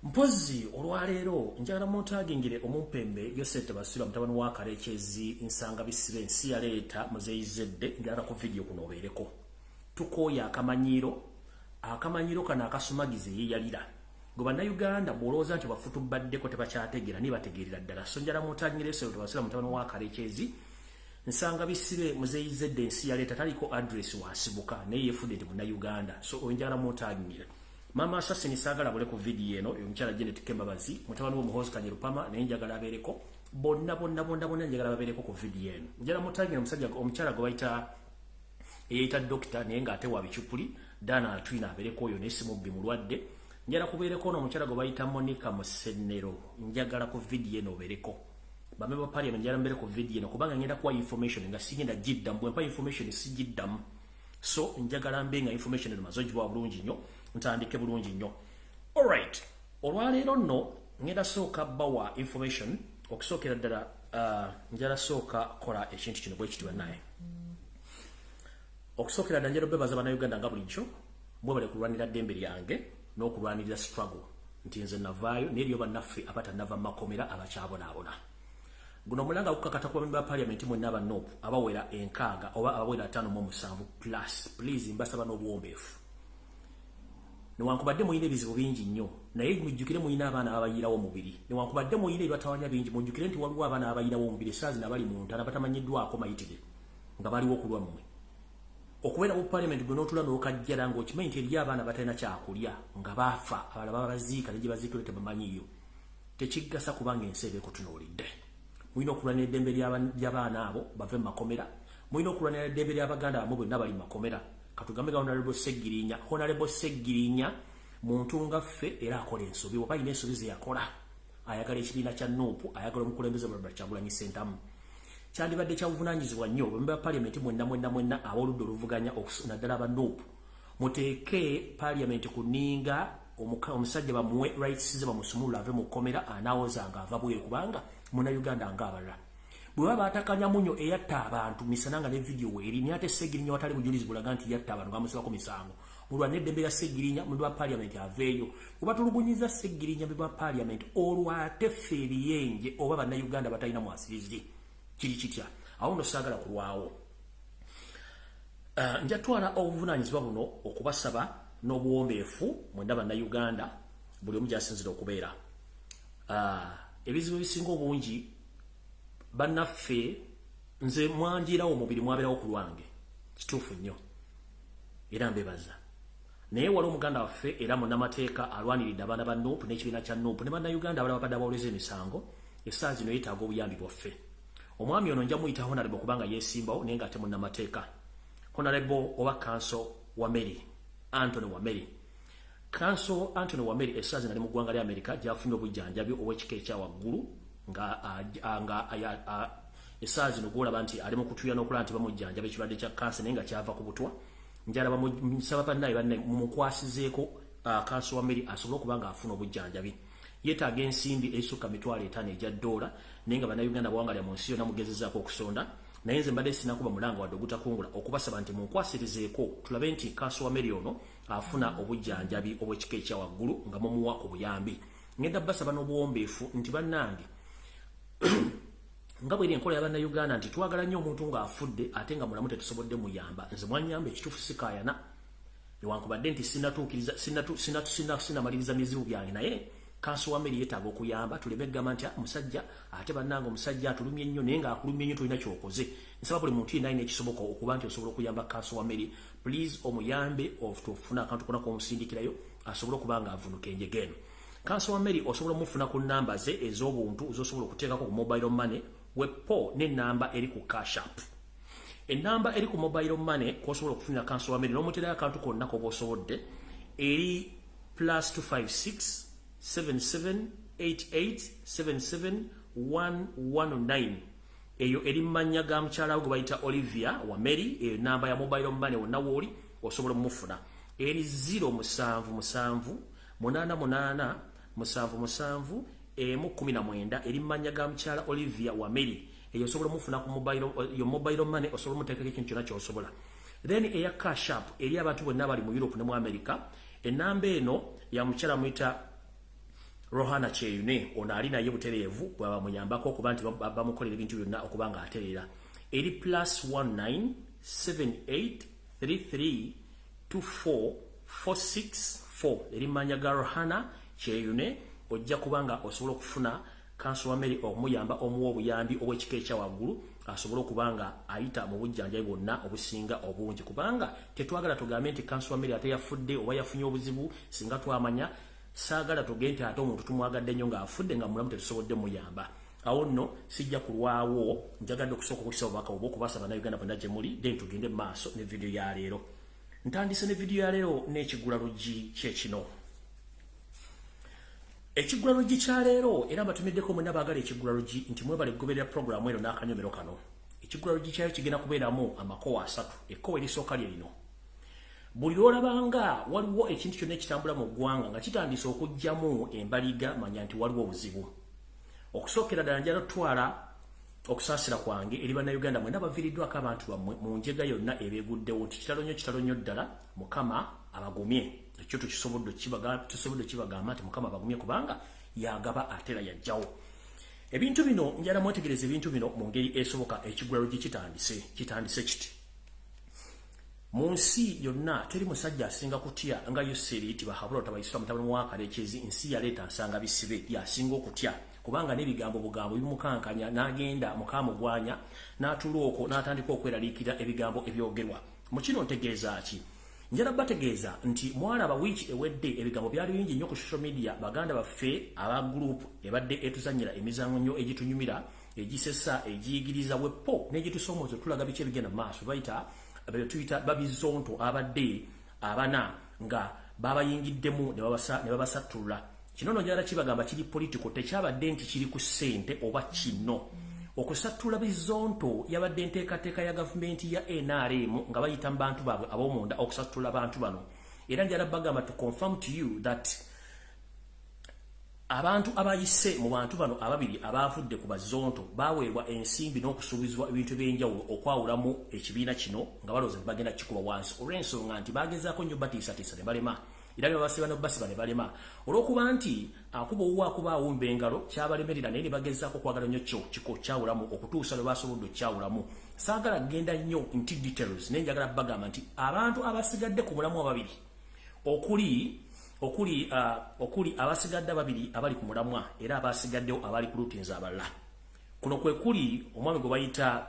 Mpozi olwaleero njagala muntagingire omumpembe Yosette Basira mutabani wa Kalekezi nsanga bisibe nsi yaleeta muzeyizedde njagala ku video kuno obeereko tukoya akamanyiro kana akasumagize yeyalira ngo bannayuganda bwolowooza nti bafutu baddeko tebakyategeera nibategeerera ddala so njagala muntagingire Yosette Basira mutabani wa Kalekezi nsanga bisibe muzeyizedde nsi yaleeta taliko address wasibuka naye yefudde nti munnayuganda so njagala muntagingire Mama Assassin sagala bole ku video eno yomchala Janet Kembabazi mutabani wo muhozi Kanyerupama naye njagala abeereko bonna njagala babeereko ku video eno njala mutangira omusajja omuchala gwe bayita doctor naye nga ate wa bichupuli Dana Twina abeereko oyo nesimu bimulwadde njala kubeereko no omuchala gwe bayita Monica Musenero njagala ku video eno obeereko bameba parliament njala mbere ku video eno kubanga ngenda kuwa information nga sigenda jidda mbwe information sijiddam so njagala mbenga information eno mazojibwa bulungi nnyo ntandike bulungi nnyo. Alright. Olwaleero nno ngenda sooka bawa information okusookera ddala njala sooka kola ekintu kino bwe kitibwa naye. Okusookera ddala njala bebaza bannayuganda nga bulijjo bwe bali kulwanira ddembe lyange n'okulwanirira struggle nti nze navaayo n'eriyo bannaffe abatanava mu makomera abakyabonaabona. Guno mulanga gukakata ku bamemba ba parliament mwenna abannoopu abawera 6 oba abawera 57 plus please mbasaba n'obuwombeefu. Newankubadde muyina ebizibu bingi nnyo naye mujjukire muyina abaana abayirawo mubiri newankubadde muyina ebyatawanya bingi mujjukire nti waliwo abaana abayirawo mubiri saazi nabali mu ntana batamanyiddwako mayitire nga baliwo okulwa mmwe okubeera mu parliament gwe n'otula n'okajjala ng'okimanyi nti eriyo abaana batalina kyakulya nga baafa abalala babaziika ne gye baziikire tebamanyiyo tekiggasa kubanga ensi eba ekutunuulidde mulina okulwanira eddembe ly'abaana abo bave mu makomera mulina okulwanira eddembe ly'abaganda bamwe bonna bali mu makomera katugambe Honorable Segirinya muntu ngaffe era akola ensobi oba ine ensobi ze yakola ayagala ekibiina kya NUP ayagala omukulembeze Robert Kyagulanyi Ssentamu kyandibadde kyabuvunanyizibwa nnyo bamemba parliament mwenna ab'oludda oluvuganya okusuna ddala aba NUP muteeke parliament kuninga omusajja bamuwe rights ze bamusumulula ave mu kkomera anaawozanga ava bweru kubanga munnayuganda ng'abalala bwe baba atakanya munyo eyatta abantu misananga ne video weeri ni ate Segirinya watali bujulizi bulaga nti yatta abantu bamusibako misango mulwanira eddembe lya Segirinya mu parliament aveeyo kuba tulugunyiza Segirinya mu parliament olwate ffe ebiyenje oba bannayuganda batalina mwasirizi kiri kitya awo nno saagala kulwawo njatwala obuvunanyizibwa buno okubasaba n'obuwombeefu mwenda bannayuganda buli omu gy'asinzira okubeera ebizibu ebisinga obungi bannaffe nze mwanjirawo omubiri mwabeerawo ku lwange kituufu nnyo era mbebaza naye wali omuganda waffe era munnamateeka alwaniridde abaana ba NUP n'ekibiina kya NUP ne bannayuganda abalala babadde abawoleza emisango essaawa zino yeetaaga obuyambi bwaffe omwami ono nja muyita Honorable kubanga yeesimbawo naye ng'ate munnamateeka Honorable oba Kanso Wameri Anthony Wameri Kanso Anthony Wameri essaawa zino ali mu ggwanga lya Amerika gy'afunye obujjanjabi obw'ekika ekya waggulu nga essaawa zino gwolaba nti ali mu kutuya n'okulaba nti bamujjanjaba ekirwadde kya kansa naye nga kyava ku butwa njala bamusaba bannaye mumukwasizeeko Kanso Wameri asobole okuba ng'afuna obujjanjabi yeetaaga ensimbi ezisukka $5,000 ejja dola naye nga bannayuganda bawanga mu nsi yonna mugezezaako okusonda naye nze mbadde sinakuba mulanga wadde ogutakungula okubasaba nti munkwasirizeeko tulabe nti Kanso Wameri ono afuna obujjanjabi obw'ekika ekya waggulu nga mumuwa obuyambi ngenda basaba n'obuwombeefu nti bannange nga bweri enkola y'abannayuganda nti twagala nnyo omuntu ng'afudde ate nga mulamu tetusobodde muyamba nze mwanyamba ekituufu sikaayana newankubadde nti sinamaliriza mizibu byange naye Kanso Wameri yeetaaga okuyamba tuleme gamba nti musajja ate bannange omusajja atulumye nnyo naye ng'akulumye nnyo tolina kyokoze nsaba buli muntu yenna alina ekisoboka okuba nti osobola okuyamba Kanso Wameri please omuyambe ofuna akantu konna k'omusindikirayo asobole okuba ng'avunuka enjege eno Kanso Wameri osobola omufuna ku nnamba ze ez'obuntu z'osobola okuteekako ku mobile money wepo n'ennamba eri ku cash app ennamba eri ku mobile money kw'osobola okufunira Kanso Wameri n'omuterayo akantu konna k'oba osobodde eri +256 7788771119 eyo eri mmanya ga mukyala we gwe bayita Olivia Wameri eyo nnamba ya mobile money wonna wooli osobola omufuna eri 0788777 eri mmanya ga mukyala Olivia Wameri eyo osobola omufuna ku mobile money osobola omuteekako ekintu kyonna ky'osobola then eya cash app eri abantu bonna bali mu Europe ne mu America ennamba eno ya mukyala muyita Rohana Cheyune ono ali naye butereevu bwaba muyambako okuba nti bamukolera ebintu byonna okuba nga atereera. Eri +1978332446 eri manya ga Rohana Cheyune ojja kubanga osobola okufuna Council Mary okumuyamba omuwa obuyambi obw'ekika ekya waggulu asobola okubanga ayita mu bujjanjabi bwonna obusinga obungi kubanga tetwagala tugambe nti Council Mary ate yafudde oba yafunye obuzibu singa twamanya saagala tugende ate omuntu tumwagadde nnyo ng'afudde nga mulamu tetusobodde muyamba. Awo nno sijja kulwawo njagadde okusooka okukisa obubaka obw'okubasaba Bannayuganda bonna gye muli then tugende mu maaso ne vidiyo ya leero. Ntandise ne vidiyo ya leero n'ekigula luggi kyekino. Ekigula luggi kya leero era mbatumiddeko mwenna baagala ekigula luggi nti mwebale kugoberera programu eno n'akanyomero kano. Ekigula luggi kyayo kigenda kubeeramu amakowa 3. Ekkowa erisooka lye lino. Buli lwolabanga waliwo ekintu kyonna ekitambula mu ggwanga nga kitandise okujjamu embaliga manya nti waliwo obuzibu. Okusookera ddala njala tutwala okusaasira kwange eri Bannayuganda mwenna baviiriddwako abantu bammwe mu njega yonna ebeeguddewo nti kitalo nnyo ddala Mukama abagumye. Ekyo tusobodde kibagamba nti Mukama abagumye kubanga yagaba ate era yajjawo. Ebintu bino njala mwetegereza ebintu bino mu ngeri esoboka. Ekigula luggi kitandise kiti. Mu nsi yonna teri musajja asinga kutya nga Yoseri ti bahabula tabayisira mutabani wa Kalekezi nsi yaleeta nsanga bisibe yasinga okutya kubanga n'ebigambo bugambo bimukankanya n'agenda mukamugwanya n'atuluoko n'atandika okweraliikira ebigambo ebyogerwa. Mu kino ntegeeza ki? Njala bategeeza nti mwalaba wiiki ewedde ebigambo byali bingi nnyo ku social media baganda baffe aba group ebadde etuzannyira emizango nnyo egitunyumira egisesa egiyigiriza wepo n'egitusomooza tulaga biki ebigenda mu maaso bayita tuyita babizonto abadde abana nga babayingiddemu ne babasattulula. Kino njala kibagamba kiri political tekyabadde nti kiri ku ssente oba kino. Okusattula bizonto yabadde nteekateeka ya gavumenti ya NRM nga bayita mu bantu baabwe ab'omunda okusattula abantu bano. Era njala bagamba to confirm to you that abantu abayise mu bantu bano ababiri abavudde ku bazonto baweerwa ensimbi n'okusuubizibwa ebintu by'enjawulo okwawulamu ekibiina kino nga balowooza nti bagenda kikuba wansi olw'ensonga nti bagezaako nnyo batiisatiisa ne balema era ne babasiba ne basiba ne balema olw'okuba nti akuba owuwa akuba awumba engalo kyabalemerera naye ne bagezaako okwagala nnyo kiko kyawulamu okutuusa lwe basobodde okukyawulamu. Saagala genda nnyo nti details naye njagala bagamba nti abantu abasigadde ku mulamu ababiri okuli abasigadde babiri abali ku mulamwa era abasigaddewo abali ku lutinza abalala. Kuno kwe kuli omwami gwe bayita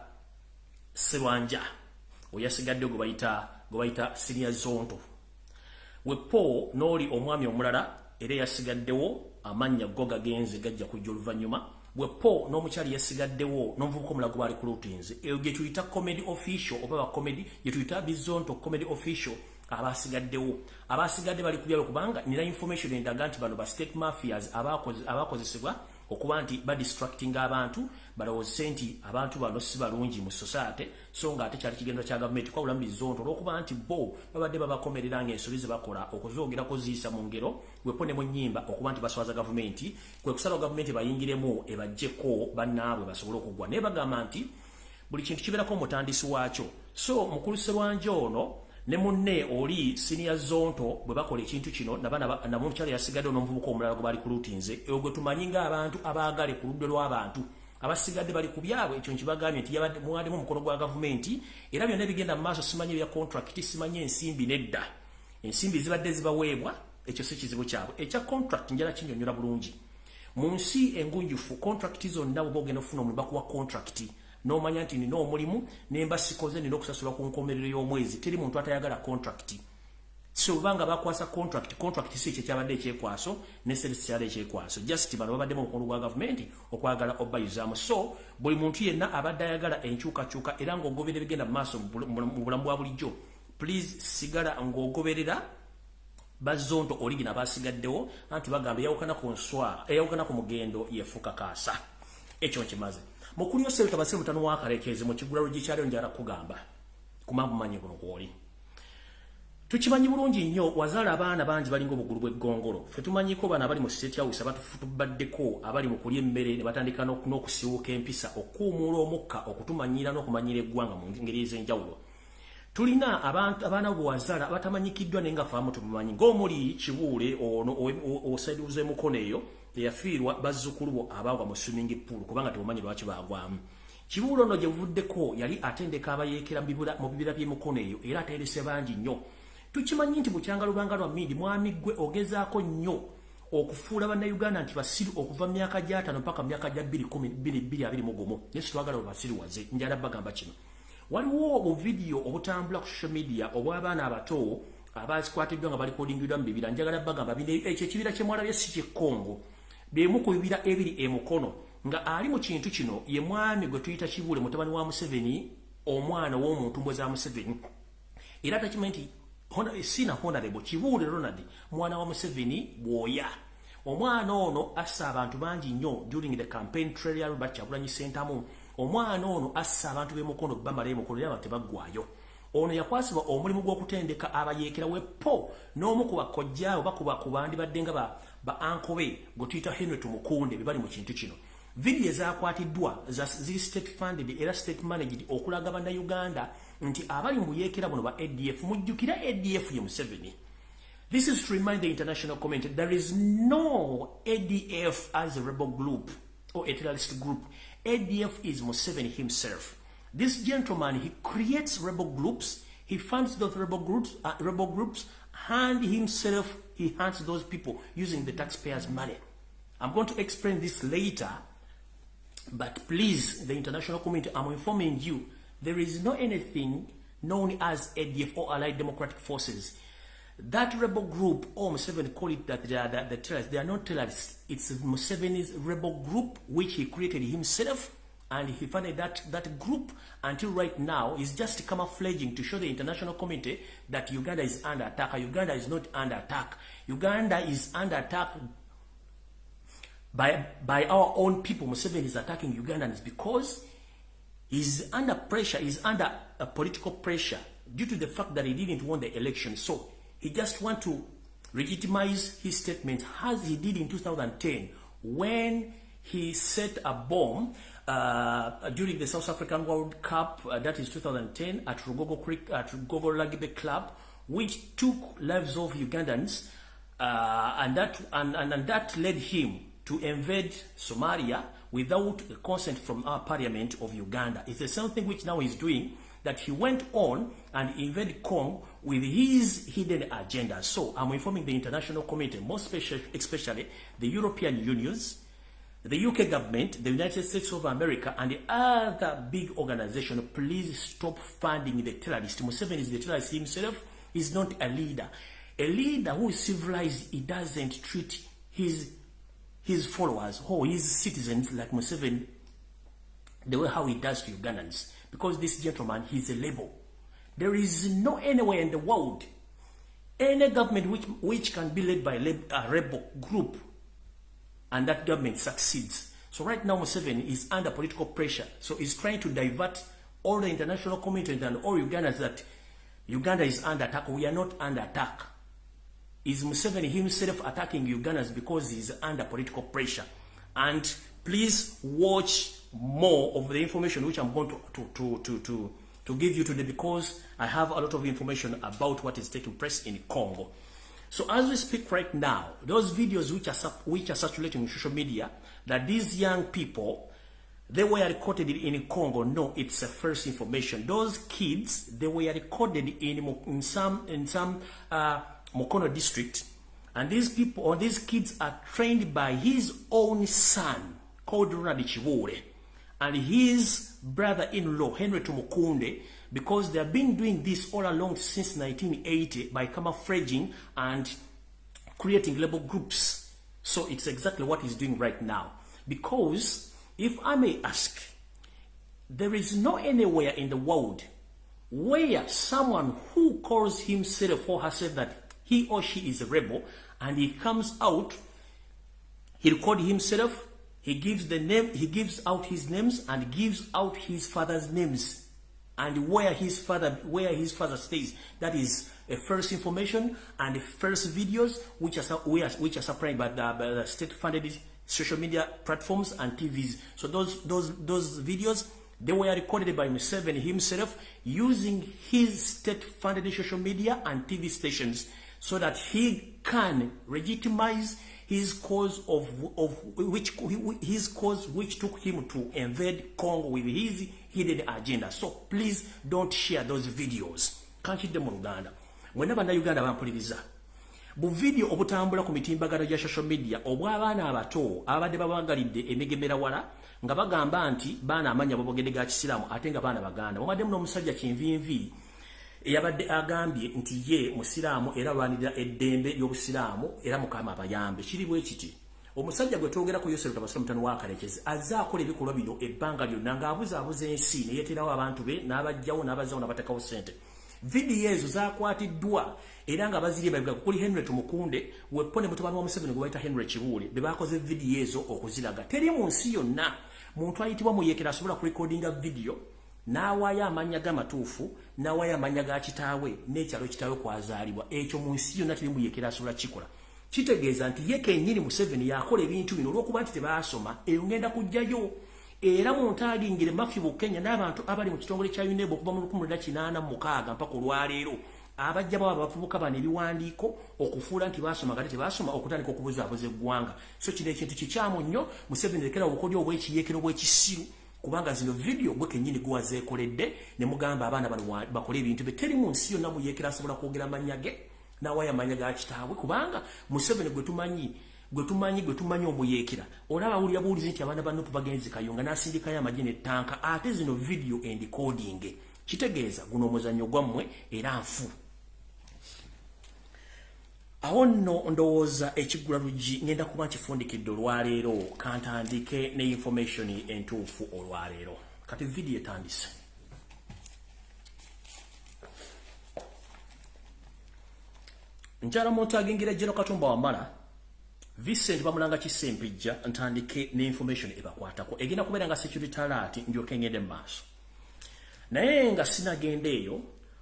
Serwanja oyasigaddewo gwe bayita Senior Zonto wepo n'oli omwami omulala era yasigaddewo amannya go gagenze gajja kujja oluvannyuma wepo n'omukyali yasigaddewo n'omuvubuka omulago bali ku lutinze eyo gye tuyita comedy official oba bakomedi gye tuyita bizonto comedy official. Abasigadde bali kubyalo kubanga nina information endaga nti bano ba state mafias abakozesebwa okuba nti distracting abantu balowooze nti abantu bano si balungi mu society so nga ate kyali kigendo kya gavumenti kwawula mu bizonto olw'okuba nti bo babadde babakomerera ng'ensobi ze bakola okuzoogerako ziyisa mu ngero wepo ne mu nnyimba okuba nti baswaza gavumenti kwe kusalawo gavumenti bayingiremu ebaggyeko bannaabwe basobole okuggwa naye bagamba nti buli kintu kibeerako omutandisi waakyo. So mukulu Serwanja ono ne munne oli Senior Zonto bwe bakola ekintu kino namukyala yasigadde n'omuvubuka omulala gwe bali ku lutinze eyo gwe tumanyi ng'abantu abaagale ku ludde lw'abantu abasigadde bali ku byabwe ekyo nkibagambye nti mwalimu omukono gwa gavumenti era byonna ebigenda mu maaso simanyi ebya contract simanyi ensimbi nedda ensimbi zibadde zibaweebwa ekyo si kizibu kyabwe. Ekya contract njala kinnyonnyola bulungi mu nsi engunjufu contract zonna bw'oba ogenda okufuna omulimu bakuwa contract n'omanya nti nina omulimu nemba sikoze nina okusasula ku nkomerero y'omwezi teri muntu atayagala contract. So banga bakwasa contract si ekyo kyabadde ekyekwaso ne service kyali ekyekwaso just bano babadde mu mukono gwa gavumenti okwagala obayizaamu. So buli muntu yenna abadde ayagala enkyukakyuka era ng'ogoberera ebigenda mu maaso mu bulamu bwa bulijjo please sigala ng'ogoberera bazonto origina basigaddewo anti bagamba eyawukana ku mugendo yefuuka kaasa. Ekyo nkimaze mukuli yose tabase mutano wa Kalekezi mu kigula luggi kyalyo njala kugamba kumambu manyi kuno kwoli tukimanyi bulungi nnyo wazaala abaana bangi balinga obugulu bw'eggongolo ffe tumanyiko bana abali mu state house abatubaddeko abali mu kulya emmere ne batandika n'okusiwuka empisa okuumuula omukka okutumanyira n'okumanyira eggwanga mu ngeri ez'enjawulo. Tulina abaana bwe wazaala batamanyikiddwa naye nga faamu tumumanyi ng'omuli Kibuule ono osaiduze mukono eyo yafiirwa bazzukulu bo abagwa mu swimming pool kubanga tebumanyi lwaki bagwamu. Kibuulo no gye buvuddeko yali atendeka abayeekera mu bibira by'emikono eyo era aterese bangi nnyo. Tukimanyi nti bukyanga lubanga lwa mmindi mwami gwe ogezaako nnyo okufuula bannayuganda nti basiru okuva mu myaka gya 5 mpaka mu myaka gya 2021. Yesu twagala basiruwaze njala bagamba kino. Waliwo obuvidiyo obutambula ku social media obw'abaana abato abazikwatiddwa nga balikodingidwa mu bibira. Njagala bagamba ekyo ekibira kye mwalabye si ky'e Congo. Byemu ku bibira ebiri emukono nga ali mu kintu kino ye mwami gwe tuyita Kibuule mutabani wa Museveni, omwana w'omuntu mbweza Museveni. Era takimanyi nti sina honorable Kibuule Ronald mwana wa Museveni bwoya. Omwana ono assa abantu bangi nnyo during the campaign trail ya Robert Kyagulanyi Ssentamu. Omwana ono assa abantu b'emukono bamala emukono era tebaggwayo. Ono yakwasibwa omulimu gw'okutendeka abayeekera wepo n'omu ku bakojjaawo bakuba ku bandibadde nga ba ankobe gwe tuyita Henry Tumukunde be bali mu kintu kino. Video ezakwatiddwa zi state funded era state managed okulaga bannayuganda nti abali mu buyeekera buno ba ADF mujjukira ADF ye Museveni. This is to remind the international community there is no ADF as a rebel group or a terrorist group. ADF is Museveni himself. This gentleman, he creates rebel groups, he funds those rebel groups, and himself, he hunts those people using the taxpayers' money. I'm going to explain this later, but please, the international community, I'm informing you, there is no anything known as ADF or Allied Democratic Forces. That rebel group, or Museveni call it that they are the terrorists, they are not terrorists. It's Museveni's rebel group, which he created himself, and he funded that group until right now is just camouflaging to show the international community that Uganda is under attack. Uganda is not under attack. Uganda is under attack by our own people. Museveni is attacking Ugandans because he's under pressure, he's under a political pressure due to the fact that he didn't win the election. So he just wants to legitimize his statement as he did in 2010 when he set a bomb during the South African World Cup, that is 2010, at Rugogo Rugby Club, which took lives of Ugandans, and that led him to invade Somalia without the consent from our parliament of Uganda. It's the same thing which now he's doing, that he went on and invaded Congo with his hidden agenda. So I'm informing the international community, most especially the European unions, the UK government, the United States of America, and the other big organization, please stop funding the terrorist. Museveni is the terrorist himself. He's not a leader. A leader who is civilized, he doesn't treat his followers or his citizens like Museveni the way how he does to Ugandans. Because this gentleman, he's a label. There is no anywhere in the world, any government which can be led by a rebel group, and that government succeeds. So right now, Museveni is under political pressure. So he's trying to divert all the international community and all Ugandans that Uganda is under attack. We are not under attack. Is Museveni himself attacking Ugandans because he's under political pressure? And please watch more of the information which I'm going to give you today, because I have a lot of information about what is taking place in Congo. So as we speak right now, those videos which are circulating on social media, that these young people, they were recorded in Congo. No, it's a first information. Those kids, they were recorded in some Mukono district, and these people or these kids are trained by his own son called Ronald Kibuule and his brother-in-law Henry Tumukunde, because they have been doing this all along since 1980 by camouflaging and creating label groups. So it's exactly what he's doing right now. Because if I may ask, there is no anywhere in the world where someone who calls himself or herself that he or she is a rebel, and he comes out, he records himself, he gives the name, he gives out his names and gives out his father's names and where his father stays. That is a first information and the first videos which are supplied by the state-funded social media platforms and TVs. So those videos, they were recorded by Museveni himself using his state-funded social media and TV stations, so that he can legitimize his cause which took him to invade Congo with his hidden agenda. So please don't share those videos. Kanchidde mu Luganda. Mwena banda Uganda bampuliriza. Bu video obutambula ku mitimbagano ya social media obw'abaana abato abadde babangalidde emigemera wala nga bagamba nti baana amanya babogedde ga Kisilamu ate nga baana Baganda. Mwadde muno omusajja kinvinvi eyabadde agambye nti ye Musiraamu era lwanirira eddembe ly'Obusiraamu era Mukama abayambe. Kiri bwe kiti. Omusajja gwe twogera ku Yosef Tabasira mutano wa Kalekezi azza akola ebikolwa bino ebbanga lyonna ng'abuza ensi ne yeeterawo abantu be n'abajjawo n'abazzawo n'abatekawo ssente. Video ezo zakwatiddwa era nga bazirye babiga kuli Henry Tumukunde wepone mutabani wa Museveni gwe bayita Henry Kibuule be bakoze video ezo okuziraga. Teri mu nsi yonna muntu ayitibwa Muyekera asobola ku recordinga video n'awaya amanya g'amatuufu n'awaya amanya ga kitaawe n'ekyalo kitaawe kwazaalibwa. Ekyo mu nsi yonna teri Muyekera asobola kikola. Kitegeeza nti ye kennyini Museveni yakola ebintu bino olw'okuba nti tebaasoma eyo ngenda kujjayo. Era muntu alingire mafibu Kenya n'abantu abali mu kitongole kya UNEB okuva mu 1986 mpaka olwaleero abajja baba bavubuka bano ebiwandiiko okufuula nti baasoma kati tebaasoma okutandika okubuzaabuza eggwanga. So kino ekintu kikyamu nnyo. Museveni lekera obukodyo obw'ekiyeekero bw'ekisiru kubanga zino video gwe kennyini gwazeekoledde ne mugamba abaana bano bakole ebintu bye. Teri mu nsi yonna Muyeekera asobola kwogera amannya ge n'awaya amanya ga kitaabwe kubanga Museveni gwe tumanyi Omuyeekera olaba awulira buulizi nti abaana banno bagenzi Kayunga n'asindikayo amagye n'ettanka ate zino video encoding. Kitegeeza guno omuzannyo gwammwe era nfu. Awo nno ndowooza ekiggula luggi ngenda kuba nkifundikidde olwaleero kantandike ne information entuufu olwaleero. Kati video etandise. Njala muntu agingira Jeno Katumba Wamala Vincent Bamulanga Kisempijja ntandike ne information ebakwatako egenda kubeera nga security alert ndyoke ngende maaso. Naye nga sinagendeeyo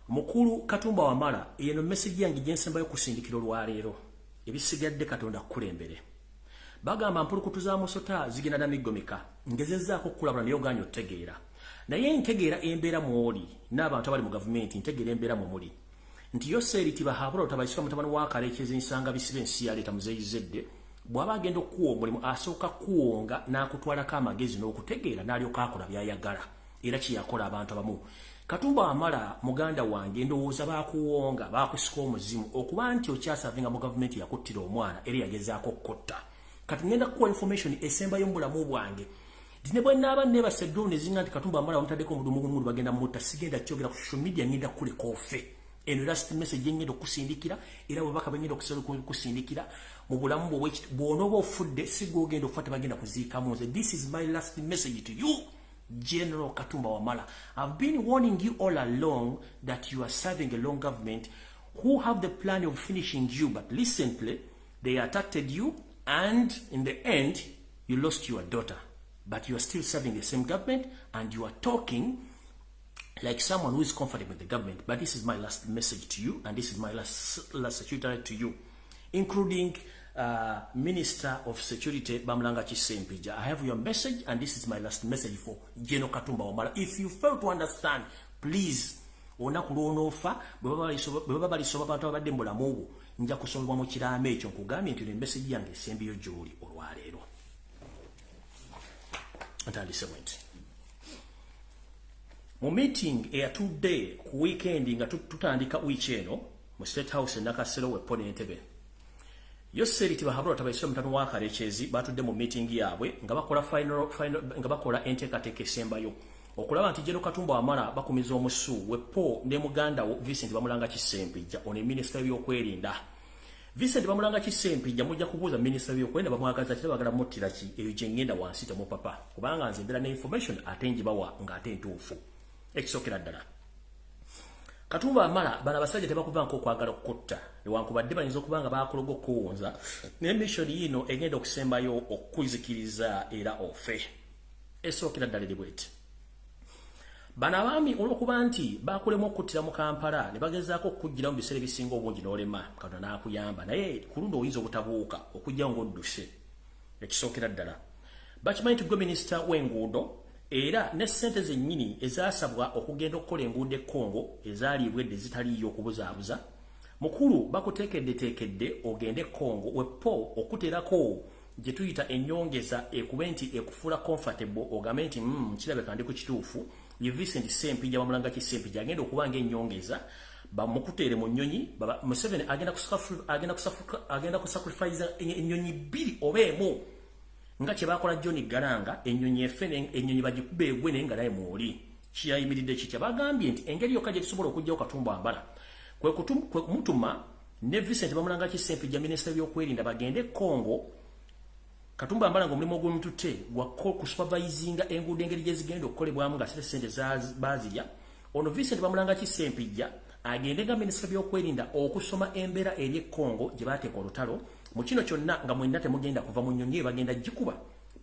mukulu Katumba Wamala yeno message yange gyensembayo kusindikira olwaleero ebisigadde Katonda kulembere. Bagamba mpulukutu za musota zigenda na migomika ngezezzaako kulabula naye ogaanyi otegeera. Naye ntegeera embeera mwoli n'abantu abali mu gavumenti ntegeera embeera mu muli. Nti Yoseri tibahabula otabayisika mutabani wa Kalekezi nsanga bisibe ensi yaleeta muzeyizedde bw'aba agenda okuwa omulimu asooka kuwonga n'akutwalako amagezi n'okutegeera n'alyoka akola by'ayagala era kiyakola abantu abamu. Katumba Wamala muganda wange ndowooza baakuwonga baakusika omuzimu okuba nti okyasavinga mu gavumenti yakuttira omwana era yagezaako okkotta. Kati ngenda kukuwa information esembayo mu bulamu bwange. Dine bwe naaba neebase drone ezinga nti Katumba Wamala omutaddeko omudumu bagenda mutta sigenda kyogera ku social media ngenda kuleka ofe. Eno last message ngendo kusindikira era bwebaka bengendo kusindikira mu bulamu bw'onooba ofudde si gw'ogenda okufa bagenda kuziikamu nze. This is my last message to you, General Katumba Wamala. I've been warning you all along that you are serving a long government who have the plan of finishing you, but recently they attacked you and in the end you lost your daughter, but you are still serving the same government and you are talking like someone who is comfortable with the government. But this is my last message to you, and this is my last security to you, including Minister of Security Bamulanga Kisempija. I have your message, and this is my last message for Jeno Katumba Wamala. If you fail to understand, please onakulonofa bwebaba balisoba abantu abadde mbulamu obwo nja kusobolwa mu kiraamo ekyo nkugambye nti message yange esembiyo gy'oli olwaleero. Ntandise bwenti. Mu meeting eyatudde ku weekend nga tutandika wiiki eno mu State House e Nakasero wepone Entebbe. Yoseri tibahabula tabayisira mutano wa Kalekezi batudde mu meeting yaabwe nga bakola nga bakola enteekateeka esembayo okulaba nti Jeno Katumba Wamala bakumiza omusu wepo ne muganda wo Vincent Bamulanga Kisempijja one minister y'okwerinda. Vincent Bamulanga Kisempijja mujja kubuuza minister y'okwerinda bamwagaza kiti bagala muttira ki eyo gye ngenda wansi temu papa kubanga nze mbera ne information ate njibawa ng'ate ntuufu. Ekisokera ddala Katumba Wamala bana basajja tebakuvanko okwagala okutta newankubadde bayinza okuba nga baakologa okuwunza n'emission yino egenda okusembayo okuzikiriza era ofe. Esokera ddala eri bweti. Bano abaami olw'okuba nti baakulema okuttira mu Kampala ne bagezaako okujjira mu biseera ebisinga obungi n'olema Katonda n'akuyamba naye ku lundi oyinza obutabuuka okujjawo ng'odduse. Ekisokera ddala bakimanyi nti gwe minisita w'enguudo era ne ssente zennyini ezaasabwa okugenda okukola enguudo e Congo ezaalibwedde zitaliiyo okubuzaabuza mukulu bakutekedde ogende Congo wepo okuterako gye tuyita ennyongeza ekubenti ekufula comfortable ogamenti kirabe kandi ku kituufu ye Vincent Sempija Bamulanga ki Sempija agenda okubanga ennyongeza bamukutere mu nnyonyi Museveni agenda kusacrifice ennyonyi 2 obeemu nga kye bakola John Garanga ennyonyi efene ennyonyi bagikube egwe nenga naye muoli kiyayimiridde kitya bagambye nti engeri yokka gye tusobola okujjawo Katumba Wambala kwe kumutuma ne Vincent Bamulanga ki Sempija Minister by'okwerinda bagende Congo Katumba Wambala ng'omulimu ogw'omutute gwa kusupervisinga enguudo engeri gye zigenda okukolebwamu nga sente bazirya ono Vincent Bamulanga ki Sempija agende nga Minister by'okwerinda okusoma embeera eri e Congo gye bateeka olutalo mu kino kyonna nga mwenna temugenda kuva mu nnyonyi bagenda gikuba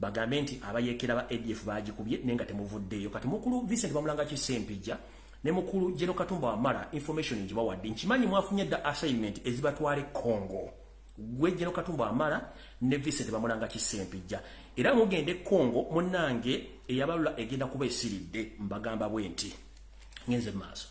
bagambe nti abayeekera ba ADF bagikubye nenga temuvuddeeyo kati mukulu Vincent Bamulanga ki Sempija ne mukulu General Katumba Wambala information njibawadde nkimanyi mwafunye dda assignment ezibatwale Congo gwe General Katumba Wambala ne Vincent Bamulanga ki Sempija era mugende Congo munnange eyabalula egenda kuba esiridde mbagamba bwenti ngenze maaso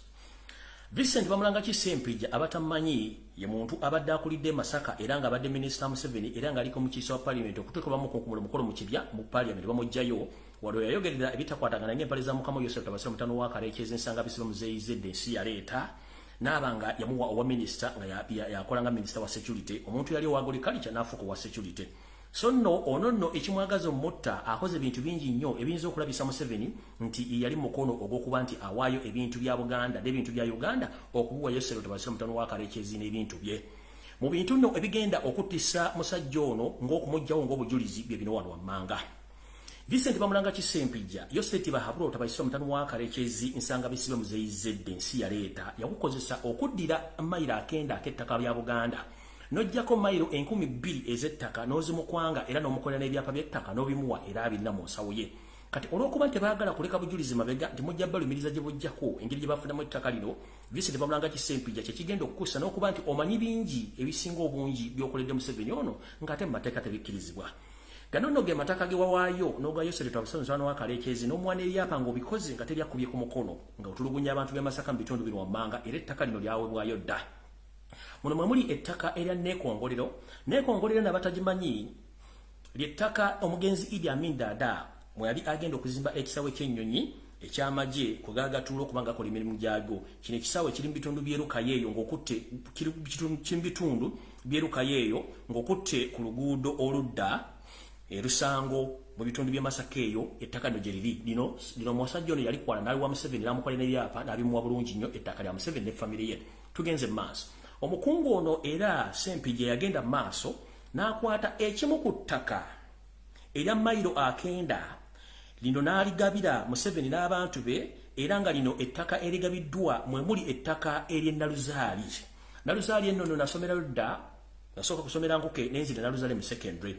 Vincent Bamulanga ki Sempija abatamanyi ye muntu abadde akulidde Masaka era nga abadde Minister Museveni era nga aliko mu kiisa wa Parliament okutuuka bamukunkumula mukolo mu kibya mu Parliament bamujjayo waliwo yayogerera ebitakwatagana ng'empale za Mukama Yosef Tabasira mutano wa Kareekezi ensanga bisiba muzeyizedde ensi yaleeta n'abanga yamuwa owa Minister nga yakola nga Minister wa Security omuntu yali owa Agriculture n'afuuka wa Security so ono ekimwagaza omutta akoze ebintu bingi nnyo ebiyinza okulabisa Museveni nti yali mukono ogw'okuba nti awaayo ebintu bya Buganda n'ebintu bya Uganda okubuwa Yosef Tabasira mutano wa Kareekezi n'ebintu bye mu bintu nno ebigenda okuttisa musajja ono ng'okumugjawo ng'obujulizi bye bino wano wammanga Vincent Bamulanga ki Sempija Yosef Bahaburo Tabasira mutano wa Kareekezi nsanga bisibe muzeyizedde ensi yaleeta yakukozesa okuddira mayiro akenda ak'ettaka lya Buganda nojjako mayiro 2,000 ez'ettaka n'ozimukwanga era n'omukolera n'ebyapa by'ettaka n'obimuwa era abirina mu nsawo ye kati olw'okuba nti baagala kuleka bujulizi mabega nti mujja balumiriza gye bujjako engeri gye bafunamu ettaka lino Vincent Bamulanga ki Sempija kye kigenda okukusa n'okuba nti omanyi bingi ebisinga obungi by'okoledde Museveni ono ng'ate mu mateeka tebikkirizibwa gano nno ge mataka ge wawaayo n'ogwa Yosef Tabasira mutano wa Kareekezi n'omuwana eryapa ng'obikoze nga tebyakubye ku mukono nga otulugunya abantu b'e Masaka mu bitundu bino wammanga era ettaka lino lyaweebwayo dda muno mwe muli ettaka erya Neekongolero n'abatagimanyi ly'ettaka omugenzi Idi Amin Dada mwe yali agenda okuzimba ekisaawe ky'ennyonyi eky'amagye kugaagatuula okuba nga akola emirimu gyagyo kino ekisaawe kiri mu bitundu by'erukayeeyo ng'okutte kiri mu bitundu by'erukayeeyo ng'okutte ku luguudo oludda Erusango mu bitundu by'e Masaka eyo ettaka lino gye liri lino omusajja ono yali kwala n'aliwa Museveni n'amukolera n'ebyapa n'abimuwa bulungi nnyo ettaka lya Museveni ne famire ye tugenze maaso omukungu ono era Sempija yagenda maaso n'akwata ekimu ku ttaka erya mayiro akenda lino n'aligabira Museveni n'abantu be era nga lino ettaka erigabiddwa mwe muli ettaka ery'e Naluzaali enno nasomerayo dda nasooka kusomera nkuke n'enzira Naluzaali mu secondary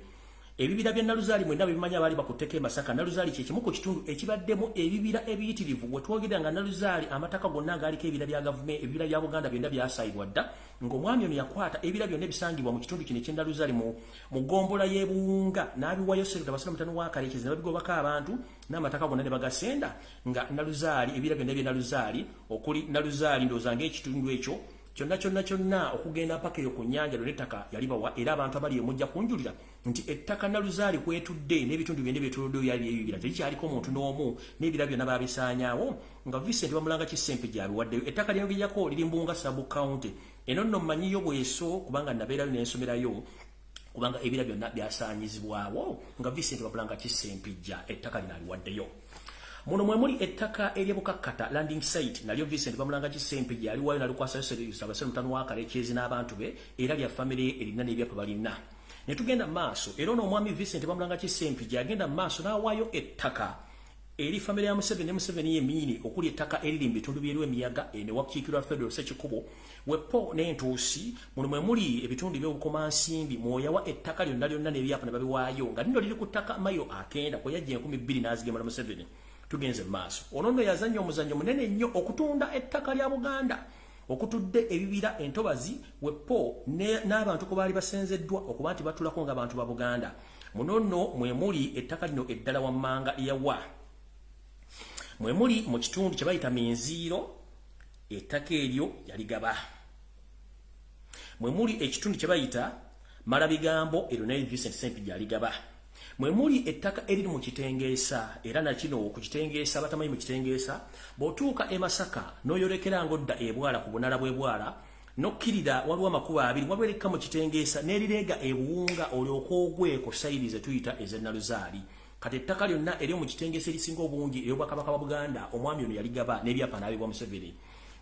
ebibira bya Naluzaali mwenna bimanya bali bakutteka e Masaka Naluzaali kye kimu ku kitundu ekibaddemu ebibira ebiyitirivu we twogera nga Naluzaali amataka gonna agaaliko ebibira bya gavumenti ebibira bya Buganda byonna byasaayibwa dda ng'omwami ono yakwata ebibira byonna ebisangibwa mu kitundu kino eky'e Naluzaali mu gombola y'e Buwunga n'abiwa Yosef Tabasira mutano wa Kareekezi ne babigobako abantu n'amataka gonna ne bagasenda nga Naluzaali ebibira byonna bya Naluzaali okuli Naluzaali ndowooza ng'ekitundu ekyo kyonna okugenda mpaka eyo ku nnyanja n'ettaka yalibawa era abantu abali mujja kunjulira nti ettaka Naluzaali kwetudde n'ebitundu byonna byetuluddeyo yali ebibira tekyaliko omuntu n'omu n'ebira byonna baabisaanyaawo nga Vincent Bamulanga ki Sempija abiwaddeyo ettaka ly'ogeryako liri Mbunga sub county eno nno mmanyiyo bweso kubanga nabeerayo n'ensomerayo kubanga ebira byonna byasaanyizibwawo nga Vincent Bamulanga ki Sempija ettaka lino aliwaddeyo muno mwe muli ettaka ery'Ebukakkata landing site nalyo Vincent Bamulanga ki Sempija aliwayo nalukwasa Yosef Tabasira mutano wa Kareekezi n'abantu be era lya famire erina n'ebyapa balina ne tugenda maaso era n'omwami Vincent Bamulanga ki Sempija agenda maaso n'awaayo ettaka eri famire ya Museveni ne Museveni yennyini okuli ettaka eriri mu bitundu by'eriwo emiyaga ne wakiikirwa Federal Ssekikubo wepo n'entuusi muno mwe muli ebitundu by'obukomansimbi mwoyawa ettaka lyonna n'ebyapa ne babiwaayo nga lino liri ku ttaka mayiro akenda kwe yajja 2,000 n'azigema na Museveni tugenze maaso ono nno yazannya omuzannyo munene nnyo okutunda ettaka lya Buganda okutudde ebibira entobazi wepo n'abantu ko baali basenzeddwa okuba nti batulako ng'abantu ba Buganda muno nno mwe muli ettaka lino eddala wammanga lyawa mwe muli mu kitundu kye bayita Minziiro ettaka eryo yaligaba mwe muli ekitundu kye bayita Malabigambo Ronald Vincent Sempijja aligaba mwe muli ettaka eriri mu Kitengeesa era na kino ku Kitengeesa batamanyi mu Kitengeesa bw'otuuka e Masaka n'oyolekera ngodda ebwala ku bunala bw'ebwala nokkirira waliwo amakubo abiri waliwo erikka mu Kitengeesa n'erireega ebuwunga olyoka ogwe ku sayidi ze tuyita ez'ennaluzaali kati ettaka lyonna eri mu Kitengeesa erisinga obungi ery'Obwakabaka bwa Buganda omwami ono yaligaba n'ebyapa n'abibwa Museveni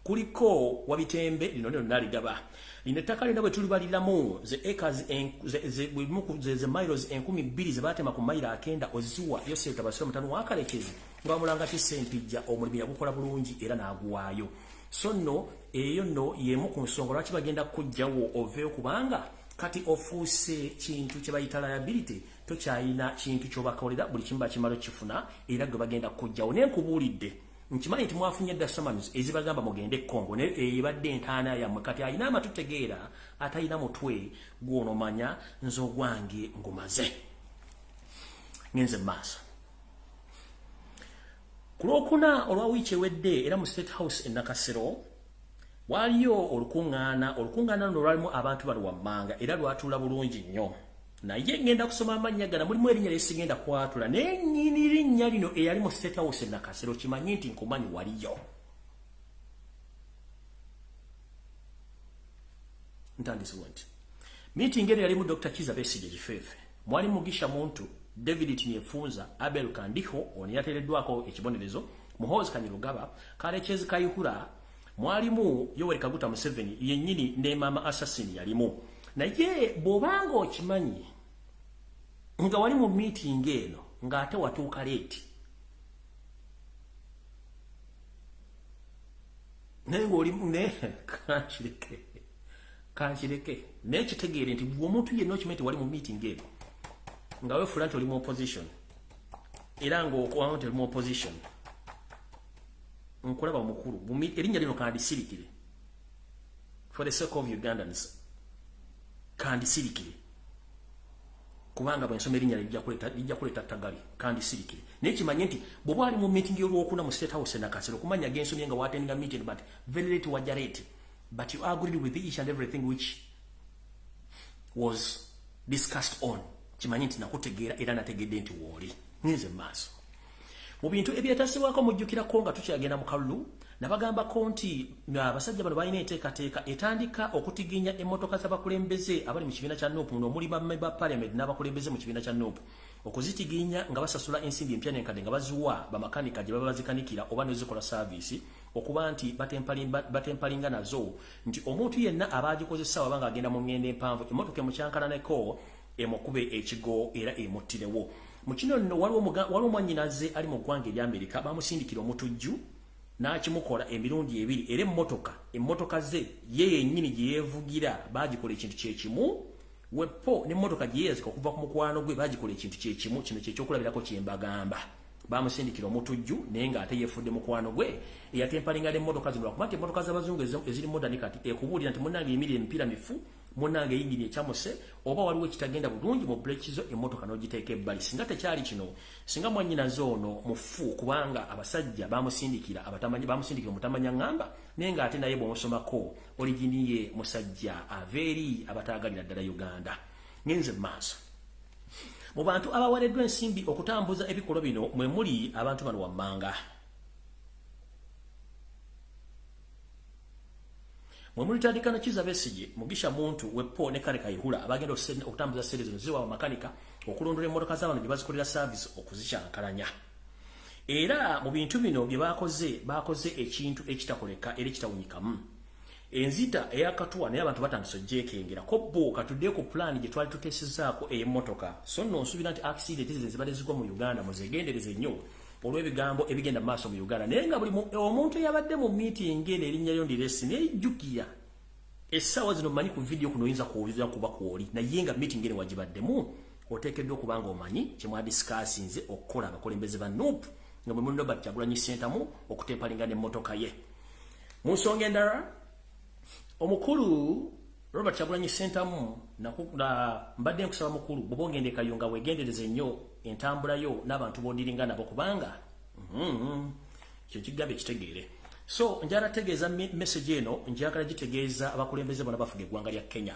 kuliko Wabitembe lino naligaba lino ettaka lyonna bwe tulibaliramu ze acres ze miles 1200 ze baatema ku mayiro akenda oziwa Yosef Tabasiro mutano wa Kalekezi nga mulanga Sempijja omulimi yagukola bulungi era n'aguwaayo so nno eyo nno yemu ku nsonga lwaki bagenda kujjawo oveyo kubanga kati ofuuse kintu kye bayita liability tokyayina kintu ky'obakolera buli kimu bakimala kifuna era gwe bagenda kujjawo nenkubuulidde nkimanyi nti mwafunye dda summons ezibagamba mugende Congo ne ebadde entaana yammwe kati alina amatutegeera atalina mutwe gw'onomanya nze ogwange ngumaze ngenze maaso ku Lwokuna olwa wiiki ewedde era mu State House e Nakasero waliyo olukuŋŋaana luno lwalimu abantu bali wammanga era lwatuula bulungi nnyo naye ngenda kusoma amannya gana mulimu erinnya lyesigenda kwatula naye nnyini linnya lino eyali mu State House e Nakasero kimanyi nti nkumanyi waliyo ntandisiwa nti meeting eno yalimu Dr. Kiza Besigye Kifeefe mwali Mugisha Muntu David Tinyefunza Abel Kandiho ono yateereddwako ekibonerezo Muhoozi Kanyirugaba Kalekezi Kayihura mwalimu Yoweri Kaguta Museveni yennyini ne Mama Assassin yalimu naye bw'obanga okimanyi nga wali mu meeting eno ng'ate watuuka leeti naye ng'olimu ne kankireke naye kitegeere nti omuntu yenna okimanyi nti wali mu meeting eno nga weefula nti oli mu opposition era ng'okuba nti oli mu opposition nkulaba mukulu erinnya lino kandisirikire for the sake of Ugandans kandisirikire kubanga bwensoma erinnya lijja kuleeta ttagali kandisirikire naye kimanye nti bw'oba ali mu meeting y'Olwokuna mu State House e Nakasero kumanya gensomye nga waatendinga meeting but very late wajja late but you agreed with each and everything which was discussed on kimanye nti nakutegeera era nategedde nti wooli nze maaso mu bintu ebyetasibwako mujjukirako nga tukyagenda mu kalulu nabagambako nti abasajja bano balina enteekateeka etandika okutiginya emmotoka z'abakulembeze abali mu kibiina kya NUP omuli ba parliament n'abakulembeze mu kibiina kya NUP okuzitiginya nga basasula ensimbi empya n'enkadde nga baziwa bamakanika gye baba bazikanikira oba nezikola saavisi okuba nti batempalinga nazo nti omuntu yenna abaagikozesa waba nga agenda mu ngendo empanvu emmotoka emukyankalaneko emukube ekigo era emuttirewo mu kino nno waliwo mwannyinaze ali mu ggwanga ery'Amerika bamusindikira omutujju n'akimukola emirundi ebiri era emmotoka ze ye yennyini gye yeevugira baagikola ekintu kyekimu wepo n'emmotoka gye yeeyazika okuva ku mukwano gwe baagikola ekintu kyekimu kino kyekyokulabirako kye mbagamba bamusindikira omutujju naye ng'ate yeefudde mukwano gwe eyatempalinga n'emmotoka zino lwakuba nti emmotoka z'abazungu eziri modani kati ekubuulira nti munnange eyimirira emipiira mifu munnange eyingiri ekyamuse oba waliwo ekitagenda bulungi mu breeki zo emmotoka n'ogiteeka ebbali singa tekyali kino singa mwannyinaze ono mufu kubanga abasajja bamusindikira omutamanya ŋŋamba naye ng'ate naye bw'omusomako oligini ye musajja ava eri abataagalira ddala Uganda ngenze mu maaso mu bantu abawereddwa ensimbi okutambuza ebikolwa bino mwe muli abantu bano wammanga mwe mulitandika na Kiza Besigye Mugisha Muntu wepo ne Kale Kayihura abagenda okutambuza ssente zino ziwa bamakanika okulondoola emmotoka z'abantu gye bazikolera saavisi okuzikyankalanya era mu bintu bino bye baakoze ekintu ekitakoleka era ekitawunyikamu enzita eyakatuwa naye abantu batandise ogyekengera ko bo katudde ku pulaani gye twali tuteesezzaako ey'emmotoka so nno nsubira nti accident ze zibadde zigwa mu Uganda muzegendereze nnyo olw'ebigambo ebigenda mu maaso mu Uganda naye nga buli omuntu eyabadde mu meeting eno erinnya lyo ndiresi nejjukira essaawa zino manyi ku video kuno oyinza kuwulira kuba kwoli naye nga meeting eno wagibaddemu oteekeddwa okuba nga omanyi kye mwadisikasinze okukola abakulembeze ba NUP nga mwe muli Robert Kyagulanyi Ssentamu okutempalinga n'emmotoka ye mu nsonga endala omukulu Robert Kyagulanyi Ssentamu mbadde nkusaba mukulu bw'oba ogenda e Kayunga weegendereze nnyo entambula yo n'abantu b'odiringa nabo kubanga kyo kigambo ekitegeere So njala tegeeza message eno njagala gitegeeza abakulembeze bonna bafuga eggwanga lya Kenya.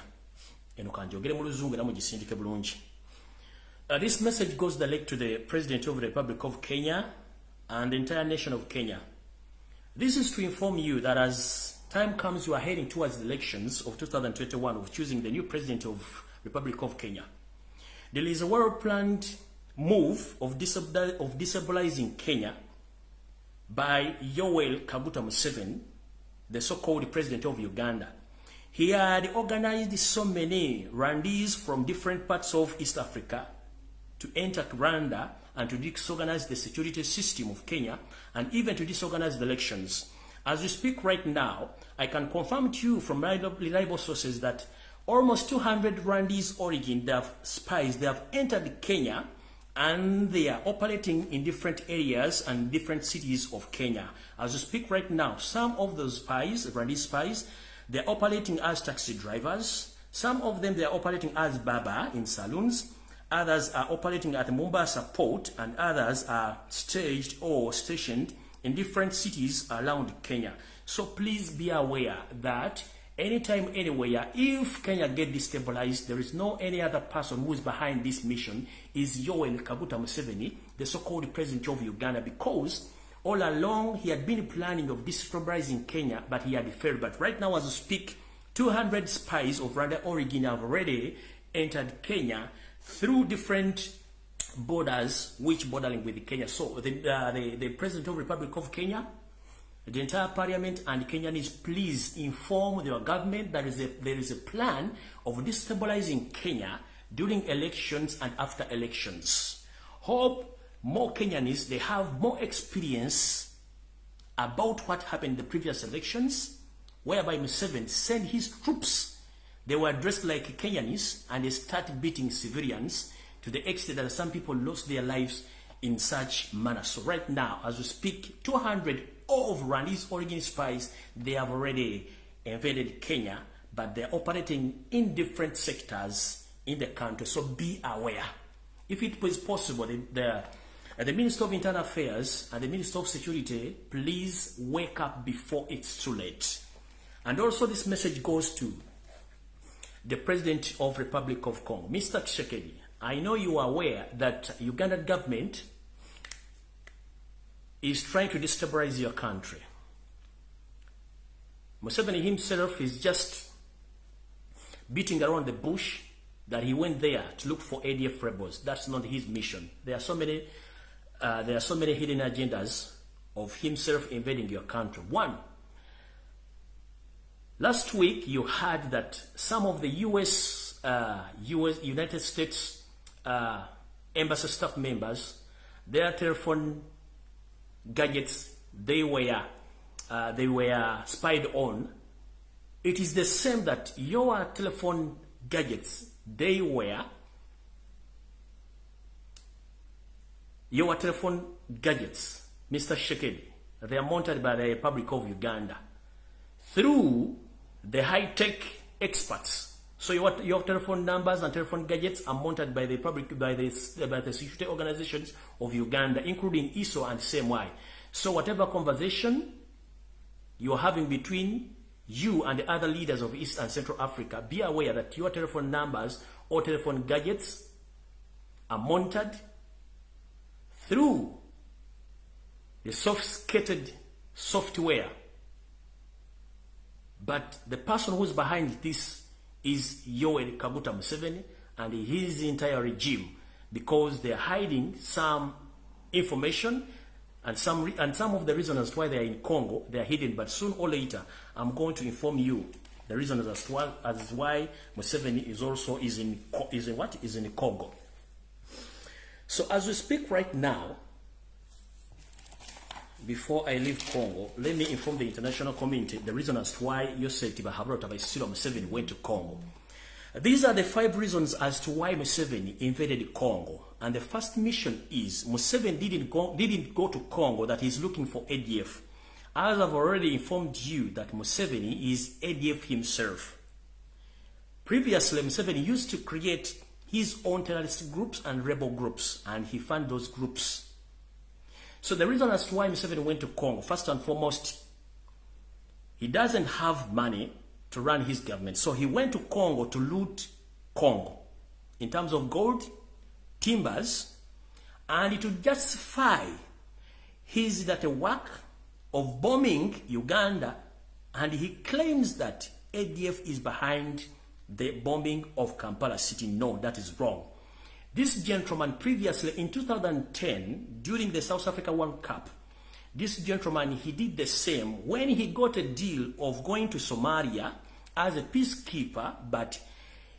Eno kanjogere mu luzungu era mugisindike bulungi. This message goes direct to the President of the Republic of Kenya and the entire nation of Kenya. This is to inform you that as time comes, you are heading towards the elections of 2021 of choosing the new President of Republic of Kenya. There is a well-planned move of destabilizing Kenya by Yoweri Kaguta Museveni, the so-called President of Uganda. He had organized so many randees from different parts of East Africa to enter Rwanda and to disorganize the security system of Kenya and even to disorganize the elections. As we speak right now, I can confirm to you from reliable sources that almost 200 Rwandese origin spies, they have entered Kenya and they are operating in different areas and different cities of Kenya. As we speak right now, some of those spies, Rwandese spies, they are operating as taxi drivers. Some of them, they are operating as baba in saloons. Others are operating at the Mombasa port, and others are staged or stationed in different cities around Kenya. So please be aware that anytime, anywhere, if Kenya get destabilized, there is no any other person who is behind this mission is Yoweri Kaguta Museveni, the so-called President of Uganda, because all along he had been planning of destabilizing Kenya, but he had failed. But right now, as we speak, 200 spies of Rwanda origin have already entered Kenya through different borders which bordering with Kenya. So the President of the Republic of Kenya, the entire parliament and Kenyans, please inform your government that there is a plan of destabilizing Kenya during elections and after elections. Hope more Kenyans, they have more experience about what happened in the previous elections, whereby Museveni sent his troops. They were dressed like Kenyans and they started beating civilians to the extent that some people lost their lives in such manner. So right now, as we speak, 200 of Rwandese origin spies, they have already invaded Kenya, but they're operating in different sectors in the country. So be aware. If it was possible, the Minister of Internal Affairs and the Minister of Security, please wake up before it's too late. And also this message goes to the President of Republic of Congo, Mr. Tshisekedi. I know you are aware that Ugandan government is trying to destabilize your country. Museveni himself is just beating around the bush that he went there to look for ADF rebels. That's not his mission. There are so many hidden agendas of himself invading your country. One, last week you heard that some of the United States embassy staff members, their telephone gadgets, they were spied on. It is the same that your telephone gadgets, your telephone gadgets, Mr. Shekedi, they are mounted by the Republic of Uganda through the high-tech experts. So your telephone numbers and telephone gadgets are mounted by the security organizations of Uganda, including ISO and CMY. So whatever conversation you are having between you and the other leaders of East and Central Africa, be aware that your telephone numbers or telephone gadgets are monitored through the sophisticated software. But the person who's behind this is Yoweri Kaguta Museveni and his entire regime, because they're hiding some information and some of the reasons as to why they are in Congo, they are hidden. But soon or later, I'm going to inform you the reasons as to why Museveni is in Congo. So as we speak right now, before I leave Congo, let me inform the international community the reason as to why Yosef Tibahabrota by Cyril Museveni went to Congo. These are the 5 reasons as to why Museveni invaded Congo. And the first mission is Museveni didn't go to Congo that he's looking for ADF. As I've already informed you that Museveni is ADF himself. Previously, Museveni used to create his own terrorist groups and rebel groups, and he found those groups. So the reason as to why Museveni went to Congo, first and foremost, he doesn't have money to run his government. So he went to Congo to loot Congo in terms of gold, timbers, and to justify his work of bombing Uganda, and he claims that ADF is behind the bombing of Kampala City. No, that is wrong. This gentleman previously in 2010, during the South Africa World Cup, this gentleman, he did the same when he got a deal of going to Somalia as a peacekeeper, but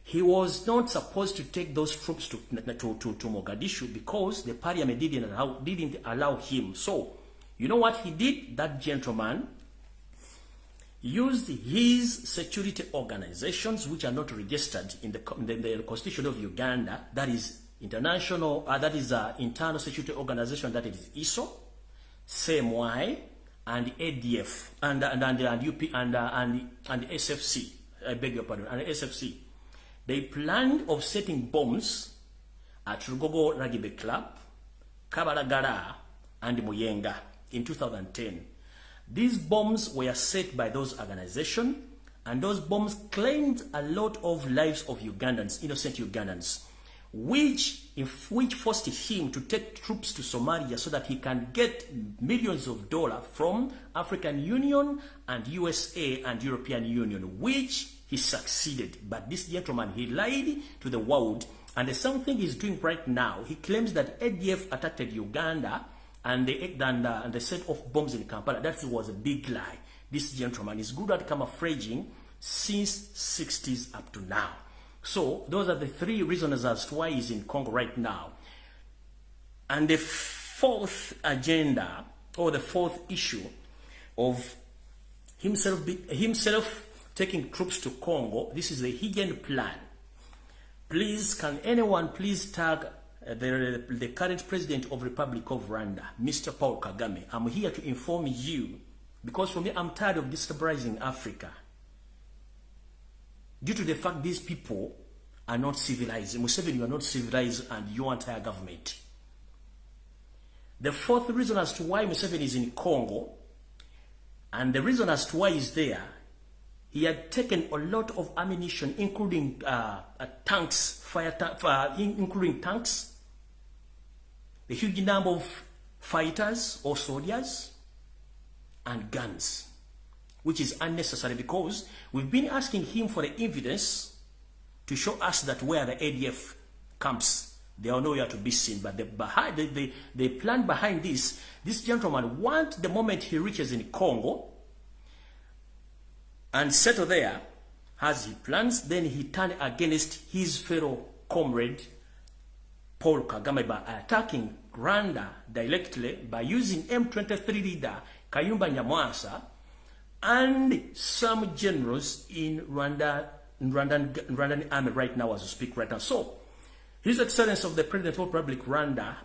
he was not supposed to take those troops to Mogadishu because the parliament didn't allow him. So, you know what he did? That gentleman used his security organizations, which are not registered in the Constitution of Uganda, that is international, internal security organization, that is ISO, CMY, and ADF, and UP, and SFC. I beg your pardon, and SFC. They planned of setting bombs at Rugogo Rugby Club, Kabalagala, and Muyenga in 2010. These bombs were set by those organizations, and those bombs claimed a lot of lives of Ugandans, innocent Ugandans, which forced him to take troops to Somalia so that he can get millions of dollars from African Union and USA and European Union, which he succeeded. But this gentleman, he lied to the world, and the same thing he's doing right now. He claims that ADF attacked Uganda and they set off bombs in Kampala. That was a big lie. This gentleman is good at camouflaging since 60s up to now. So those are the three reasons as to why he's in Congo right now. And the fourth agenda, or the fourth issue of himself taking troops to Congo, this is a hidden plan. Please, can anyone please tag the current president of Republic of Rwanda, Mr. Paul Kagame? I'm here to inform you, because for me, I'm tired of destabilizing Africa. Due to the fact these people are not civilized. Museveni, you are not civilized, and your entire government. The fourth reason as to why Museveni is in Congo, and the reason as to why he's there, he had taken a lot of ammunition, including tanks, including tanks, a huge number of fighters or soldiers, and guns, which is unnecessary because we've been asking him for the evidence to show us that where the ADF camps, they are nowhere to be seen. But the plan behind this gentleman wants, the moment he reaches in Congo and settle there, as he plans, then he turn against his fellow comrade Paul Kagame by attacking Rwanda directly by using M23 leader Kayumba Nyamwasa and some generals in Rwandan army right now as we speak right now. So, His Excellency of the President of Republic Rwanda,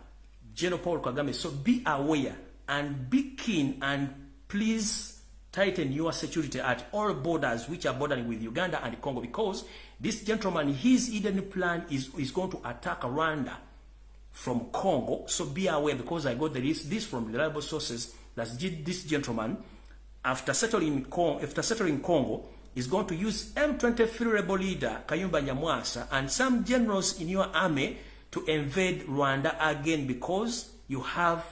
General Paul Kagame, so be aware and be keen, and please tighten your security at all borders which are bordering with Uganda and Congo, because this gentleman, his hidden plan is going to attack Rwanda from Congo. So be aware, because I got this from reliable sources, that this gentleman, after settling Congo, is going to use M23 rebel leader Kayumba Nyamwasa and some generals in your army to invade Rwanda again, because you have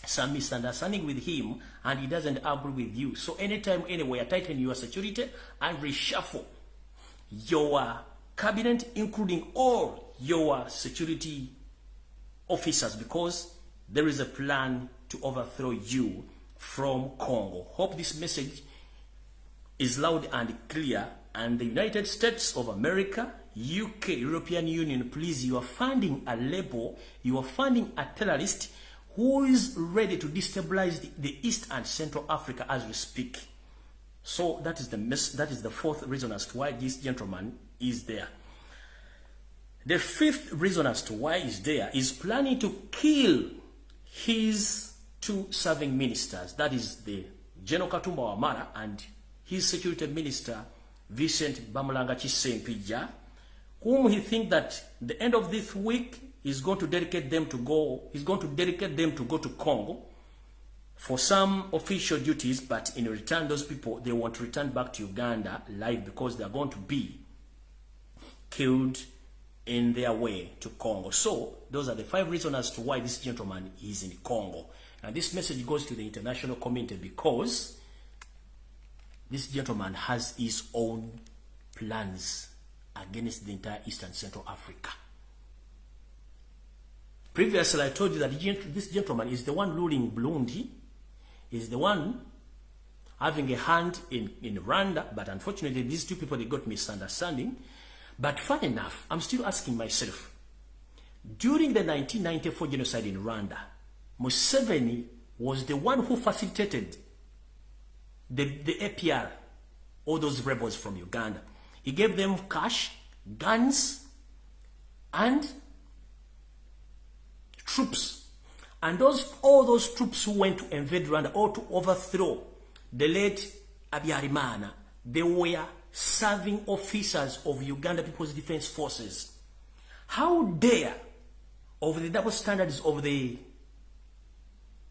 some misunderstanding with him and he doesn't agree with you. So anytime, anywhere, tighten your security and reshuffle your cabinet, including all your security officers, because there is a plan to overthrow you from Congo. Hope this message is loud and clear. And the United States of America, UK, European Union, please, you are funding a label, you are funding a terrorist who is ready to destabilize the East and Central Africa as we speak. So that is the fourth reason as to why this gentleman is there. The fifth reason as to why he's there is planning to kill his two serving ministers. That is the General Katumba Wamala and his security minister, Vincent Bamulanga Chisempija, whom he thinks that the end of this week is going to dedicate them to go. He's going to dedicate them to go to Congo for some official duties, but in return, those people, they want to return back to Uganda live because they are going to be killed in their way to Congo. So those are the 5 reasons as to why this gentleman is in Congo. And this message goes to the international community because this gentleman has his own plans against the entire Eastern Central Africa. Previously, I told you that this gentleman is the one ruling Burundi, is the one having a hand in Rwanda, but unfortunately, these 2 people, they got misunderstanding. But fun enough, I'm still asking myself, during the 1994 genocide in Rwanda, Museveni was the one who facilitated the APR, all those rebels from Uganda. He gave them cash, guns, and troops. And all those troops who went to invade Rwanda or to overthrow the late Habyarimana, they were serving officers of Uganda People's Defense Forces. How dare, over the double standards of the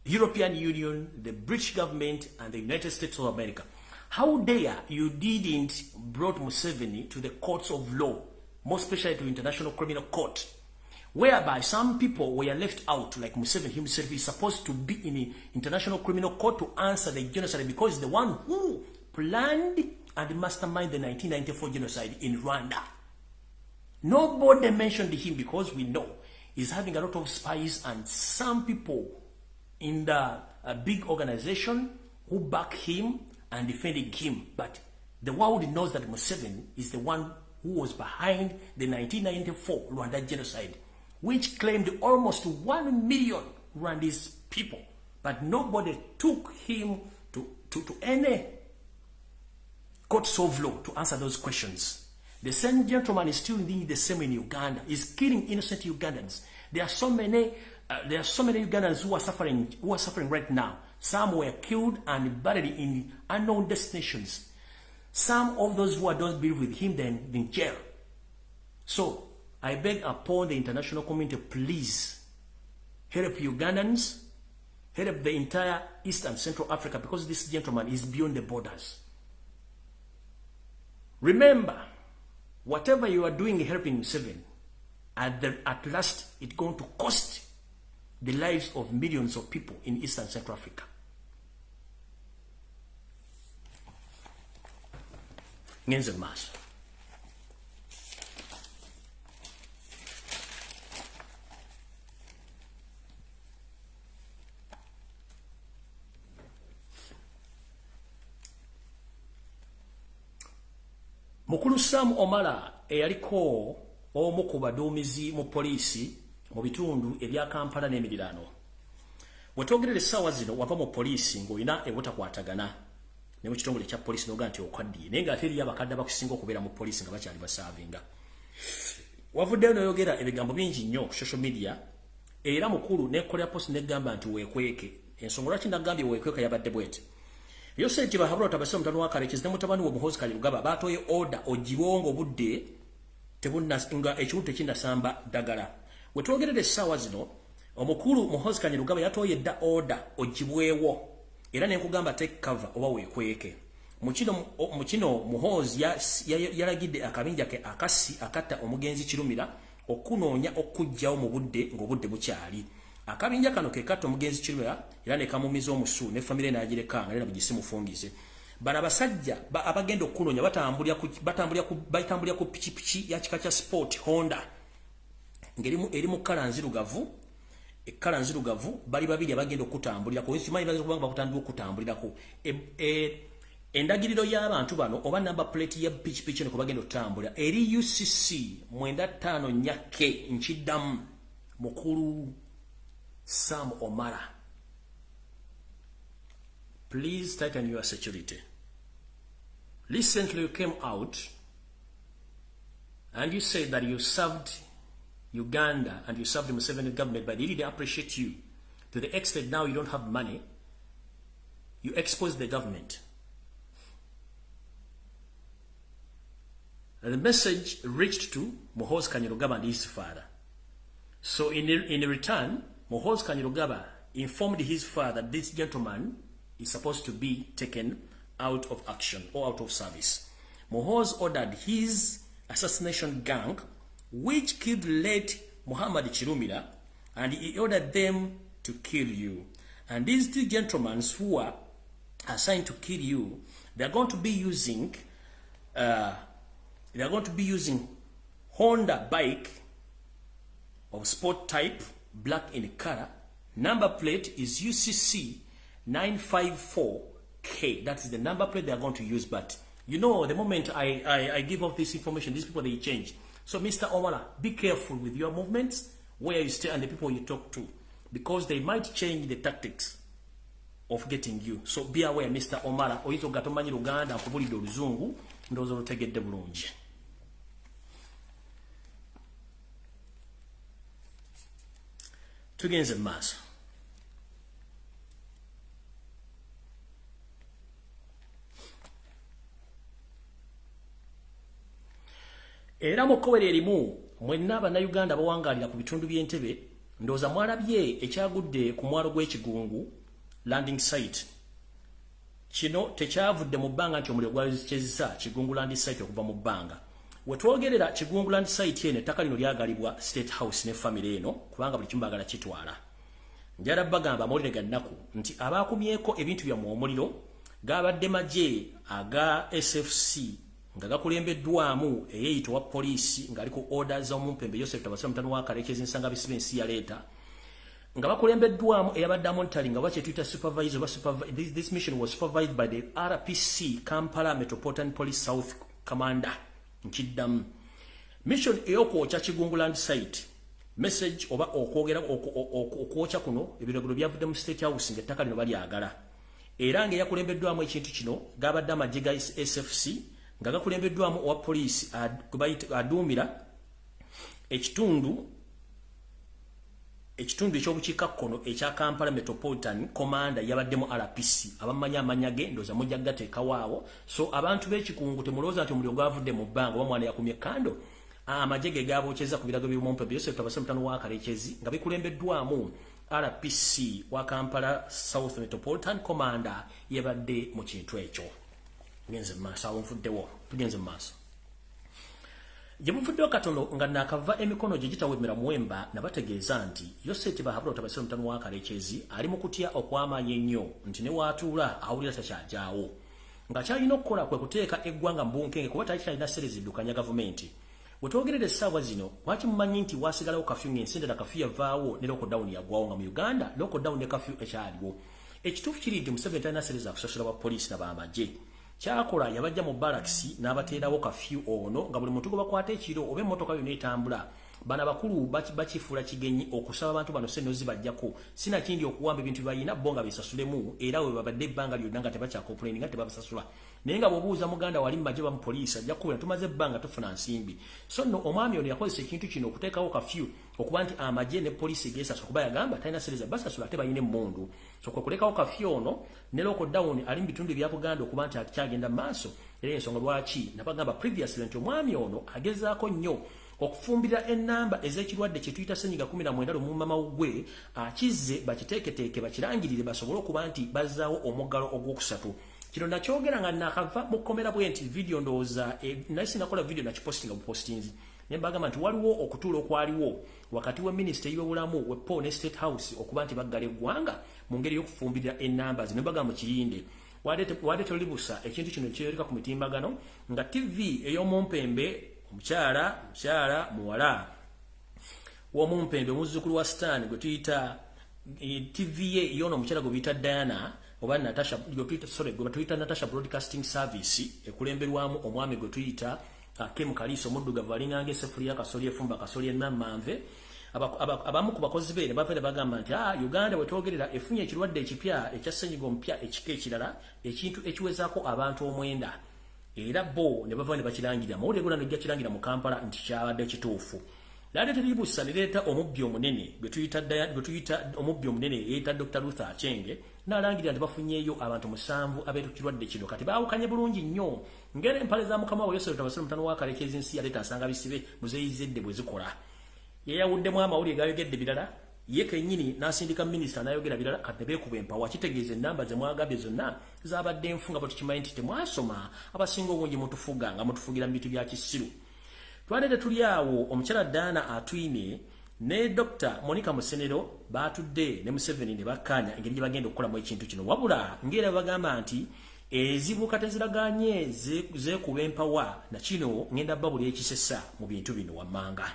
European Union, the British government, and the United States of America, how dare you didn't brought Museveni to the courts of law, more especially to International Criminal Court, whereby some people were left out, like Museveni himself is supposed to be in the International Criminal Court to answer the genocide because he's the one who planned and mastermind the 1994 genocide in Rwanda. Nobody mentioned him because we know he's having a lot of spies and some people in the big organization who back him and defending him. But the world knows that Museveni is the one who was behind the 1994 Rwanda genocide, which claimed almost 1 million Rwandese people. But nobody took him to any courts of law to answer those questions. The same gentleman is still doing the same in Uganda. He's killing innocent Ugandans. There are so many Ugandans who are suffering right now. Some were killed and buried in unknown destinations. Some of those who don't believe with him, then in jail. So I beg upon the international community, please help Ugandans, help the entire East and Central Africa, because this gentleman is beyond the borders. Remember, whatever you are doing helping Museveni, at last it's going to cost the lives of millions of people in East and Central Africa. Ngenze maaso. Mukulu Sam Omala eyaliko omu ku baduumizi mu poliisi mu bitundu ebya Kampala n'emiriraano. Wetwogerera essaawa zino wava mu poliisi ng'olina ebutakwatagana ne mu kitongole kya poliisi n'oga nti okaddiye naye ng'ate eriyo abakadde abakusinga okubeera mu poliisi nga bakyali basaavinga. Wavuddeyo n'oyogera ebigambo bingi nnyo ku social media era mukulu n'ekkolera post n'egamba nti weekweke. Ensonga lwaki nagambye weekweka yabadde bwete. Yose nti bahabula otabase omutano wa Karekezi ne mutabani wa Muhoozi Kainerugaba baatoye order ogibwongo budde tebunnasinga ekiwutu tekinnasamba ddagala. Wetwogerera essaawa zino omukulu Muhoozi Kainerugaba yatoye dda order ogibwewo era nenkugamba take cover oba weekweke. Mu kino Muhoozi yalagidde akabinja ke akasi akatta omugenzi Kirumira okunoonya okujjawo mu budde ng'obudde bukyali. Akabinja kano ke katta omugenzi Kirumira era ne kamumiza omusu ne famire n'agirekanga era bugisimufungize. Bano abasajja abagenda okunoonya batambulira ku pikipiki ya kika kya sport Honda ngerimu erimu kala nzirugavu. Ekkala nzirugavu bali babiri abagenda okutambulira ko kimanyi baze kubanga bakutandika okutambulirako. Endagiriro y'abantu bano oba number plate ya pikipiki ne kubagenda okutambulira eri UCC 95 nyake nchiddamu mukulu Sam Omala. Please tighten your security. Recently you came out and you said that you served Uganda and you served the Museveni government, but they didn't appreciate you to the extent now you don't have money. You expose the government. And the message reached to Muhoozi Kainerugaba and his father. So in return, Muhoozi Kainerugaba informed his father that this gentleman is supposed to be taken out of action or out of service. Mohoz ordered his assassination gang, which killed late Muhammad Chirumira, and he ordered them to kill you. And these two gentlemen who are assigned to kill you, they are going to be using Honda bike of sport type, black in color. Number plate is UCC 954K. That's the number plate they are going to use. But you know, the moment I give up this information, these people, they change. So Mr. Omala, be careful with your movements, where you stay and the people you talk to, because they might change the tactics of getting you. So be aware, Mr. Omala. Oito gatomanyi Luganda akubulidde oluzungu ndozo lutegedde bulungi. Tugenze maaso. Era mukowere erimu mwenna Abannayuganda bawangalira ku bitundu by'Entebbe ndoza mwalabye ekyagudde ku mwalo gw'Ekigungu landing site. Kino tekyavudde mu bbanga nti omuliro gwazikizisa Kigungu land site okuva mu bbanga. Wetwogerera Kigungu land site eno ettaka lino lyagalibwa State House ne family eno kubanga buli kimu baagala kitwala. Njala bagamba amawulire ga nnaku nti abaakumyeko ebintu byammwe omuliro gaabadde magye aga SFC nga gakulembeddwamu eyeeyita wa poliisi ng'aliko orders z'omumpembe Joseph Tabasira mutano wa Karekezi nsanga bisibe ensi ya leeta nga bakulembeddwamu eyabadde monitoring nga bwakye tuyita supervisor. This mission was supervised by the RPC Kampala Metropolitan Police South Commander nkiddamu. Mission ey'okwokya Kigungu land site message oba okwogera okwokya kuno ebiragiro byavudde mu State House ng'ettaka lino balyagala era ng'eyakulembeddwamu ekintu kino gabadde amagye ga SFC nga gakulembeddwamu owa poliisi aduumira ekitundu ekyobukiikakkono ekya Kampala Metropolitan Commander yabaddemu RPC abamanyi amanya ge ndoza mujja gateekawo awo. So abantu b'Ekikungu temulowooza nti omuliro gwavudde mu bbanga oba mwana yakumye kando. Amagye ge gaabokyeza ku birago by'omumpembe Joseph Tabasira mutano wa Karekezi nga bikulembeddwamu RPC wa Kampala South Metropolitan Commander yabadde mu kintu ekyo. Tugenze maaso awo nfuddewo. Tugenze maaso. Gye muvuddewo katono nga naakava emikono gye gitawemera muwemba nabategeeza nti Joseph Tabasira mutano wa Karekezi ali mu kutya okwamaanyi ennyo nti ne waatuula awulira takyajaawo. Nga kyalina okukola kwe kuteeka eggwanga mu bunkenge kuba takyalina ssere ziddukanya gavumenti. Bwe twogerera essaawa zino lwaki mumanyi nti waasigalawo kafyu ng'ensi endala kafyu yavaawo ne lockdown yaggwawo nga mu Uganda lockdown ne kafyu ekyaliwo. Ekituufu kiri nti Museveni talina ssere za kusasula ba poliisi n'abamagye. Kyakola yabajja mu barracks n'abateerawo kafyu ono nga buli muntu gwe bakwata ekiro oba emmotoka yonna etambula. Bana bakulu bakifuula kigenyi okusaba abantu bano ssente zibajjako sinakindi okuwamba ebintu byayina bo nga besasulemu era we babadde ebbanga lyonna nga tebakyakomplaini nga tebabasasula. Naye nga bw'obuuza muganda wali mu magye ba mu poliisi ajja kukubira tumaze ebbanga tufuna nsimbi. So nno omwami ono yakozesa ekintu kino okuteekawo kafyu okuba nti amagye ne poliisi geesasula kuba yagamba talina ssere za basasula ate bayina emmundu. So kwe kulekawo kafyu ono ne lockdown ali mu bitundu ebya Buganda okuba nti akyagenda mu maaso era ensonga lwaki nabagamba previously nti omwami ono agezaako nnyo okufumbira ennamba ez'ekirwadde kye tuyita ssenyiga 19 lumumba mawugwe akizze bakiteeketeeke bakirangirire basobole okuba nti bazzaawo omuggalo ogwokusatu. Kino nakyogera nga nakava mu kkomera bwe nti video ndowooza naye sinakola video nakipostinga mu postings ne mbagamba nti waliwo okutuula okwaliwo wakati wa minisita y'obulamu wepo ne State House okuba nti baggala eggwanga mu ngeri y'okufumbirira ennamba zino mbagamba mu kiyinde wadde tolibusa ekintu kino kyereka ku mitimbagano nga TV ey'omumpembe omukyala muwala w'omumpembe muzzukulu wa Stan gwe tuyita TV ye yono omukyala gwe biyita Diana oba Natasha gwe tuyita Natasha Broadcasting Service ekulemberwamu omwami gwe tuyita Kim Kaliso omuddugavu alinganga eseffuliya kasoli efumba kasoli ennamanve. Abamu ku bakozi be ne bavere bagamba nti Uganda wetwogerera efunye ekirwadde ekipya ekya ssenyiga omupya ekika ekirala ekintu ekiwezaako abantu omwenda. Era bo ne bava ne bakirangira mawulire gona nojja kirangira mu Kampala nti kyabadde kituufu. Lade telibusa nireeta omubbi omunene gwe tuyita omubbi omunene yeeta Dr. Luther Achenge n'alangira nti bafunyeeyo abantu 7 abeetukirwadde kino kati baawukanye bulungi nnyo ngera empale za mukama wa Yosef Tabasira mutano wa Karekezi ensi yaleeta nsanga bisibe muzeyizedde bwe zikola. Yeyawuddemu amawulire gayogedde birala ye kenyini nasindika minister nayogera birala katebe kubempa wakitegeze namba ze mwagabye zonna zabadde nfunga batu kimanyi nti temwasoma abasinga obungi mutufuga nga mutufugira mu bitu bya kisiru twanede tuli awo omukyala Dana Atwine ne Dr. Monica Musenero batudde ne Museveni ne bakanya engeri gye bagenda okukola mu ekintu kino wabula ngera bagamba nti ezibuka teziraganye ze kubempa na kino ngenda babuli ekisesa mu bintu bino wamanga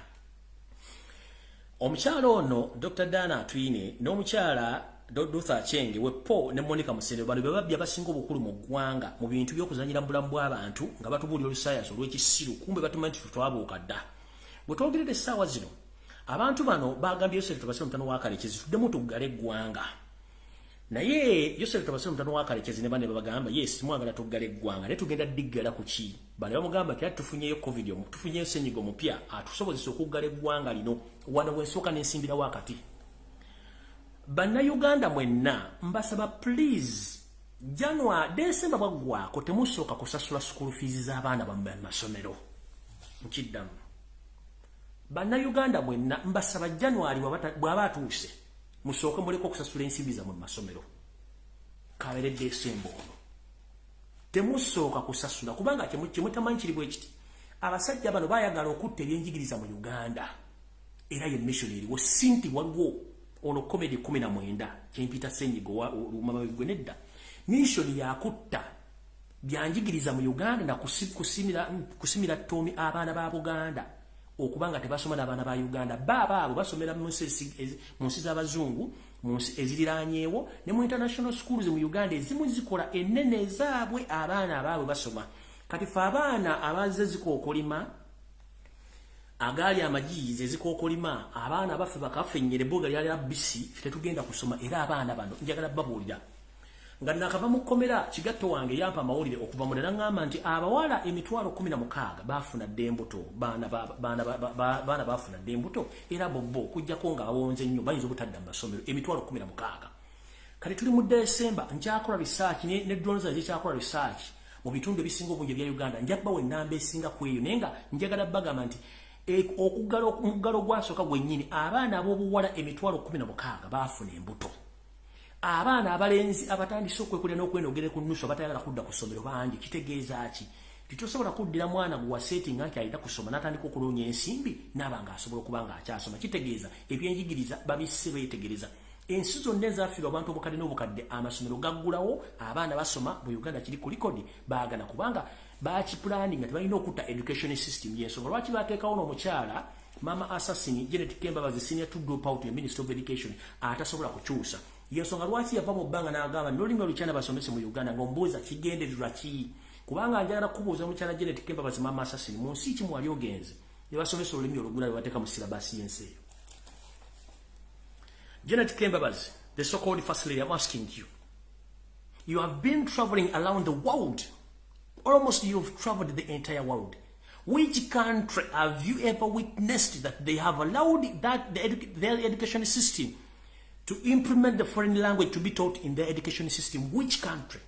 omukyala ono Dr. Dana Atwine n'omukyala Dr. Chenge wepo ne Monica Musenero bano bababya basinga obukulu mu gwanga mu bintu by'okuzanyira mu bulamu bw'abantu nga batubulira olusayaso olw'ekisiru kumbe batumanyi tutwabuuka dda bwe twogerera essaawa zino abantu bano bagambye Yosef Tobasire mutano wa Kalekezi tuddemu tuggale eggwanga naye Yosef Tobasire mutano wa Kalekezi ne bane babagamba yes mwagala tuggale eggwanga ne tugenda diggala ku ki bale bamugamba kya tufunyeyo covid tufunyeyo senyigo mupya atusobozesa okuggala eggwanga lino wano wensoka n'ensimbira wakati Banna Uganda mwenna mbasaba please January December bagwako temusoka kusasula school fees z'abaana bammwe masomero nkiddamu Banna Uganda mwenna mbasaba January bw'abatuuse musooke muleko okusasula ensimbi zammwe mu masomero kabere December temusooka kusasula kubanga kimutamanyi kiri bwe kiti abasajja bano bayagala okutta ebyenjigiriza mu Uganda era ye missionary wo sinti waliwo ono comedy 19 kimpita senyigo wa mama wegwenedda mission yakutta byanjigiriza mu Uganda na kusimira tomi abaana ba Buganda okubanga tebasoma n'abaana ba Uganda baba abo basomera mu nsi z'abazungu mu nsi eziriranyeewo ne mu international schools mu Uganda ezimu zikola ennene zaabwe abaana abaabwe basoma kati fa abaana abaze zikookolima agali amajize ezikookolima abaana baffe bakafenyere boga lyali abisi tetugenda kusoma era abaana bano njagala babulira nga nakava mu komera kigatto wange yampa amawulire okuva mu ngamba nti abawala emitwalo 16 bafuna dembuto baana bafuna dembuto era bobbo kujjako nga awonze nnyo bayinza obutadda mu masomero emitwalo 16 kati tuli mu December njakola research ne drones zikyakola research mu bitundu ebisinga obungi bya Uganda njabbawo enamba esinga ku eyo nenga njagala bagamba nti okugalo gwasoka gwennyini abaana ab'obuwala emitwalo 16 bafuna embuto abaana abalenzi abatandise okwekulira n'okwenogera ku nnusu abatayagala kudda ku ssomero bangi kitegeeza ki titosobola kuddira mwana gwa setting nti ayita kusoma n'atandika okuloonya ensimbi n'abanga asobola okuba nga akyasoma kitegeeza ebyenjigiriza babisse beetegereza ensi zonna ezaafiirwa abantu obukadde n'obukadde amasomero gaggulawo abaana basoma mu Uganda kiri ku likodi baagana kubanga bakipulaning nga tebalina okutta education system y'ensonga lwaki bateekawo n'omukyala mama assassin Janet Kembabazi senior to drop out Minister of Education atasobola kukyusa yensonga lwaki yava mu bbanga n'agamba n'olulimi olukyana basomese mu Uganda ng'ombuuza kigendererwa ki kubanga njagala kubuuza omukyala Janet Kembabazi mama assassin mu nsi kimu wali ogenze ne basomesa olulimi olugula lwe bateeka mu silabasi y'ensi eyo Janet Kembabazi, the so-called first lady, I'm asking you. You have been traveling around the world. Almost you've traveled the entire world. Which country have you ever witnessed that they have allowed their education system to implement the foreign language to be taught in their education system? Which country?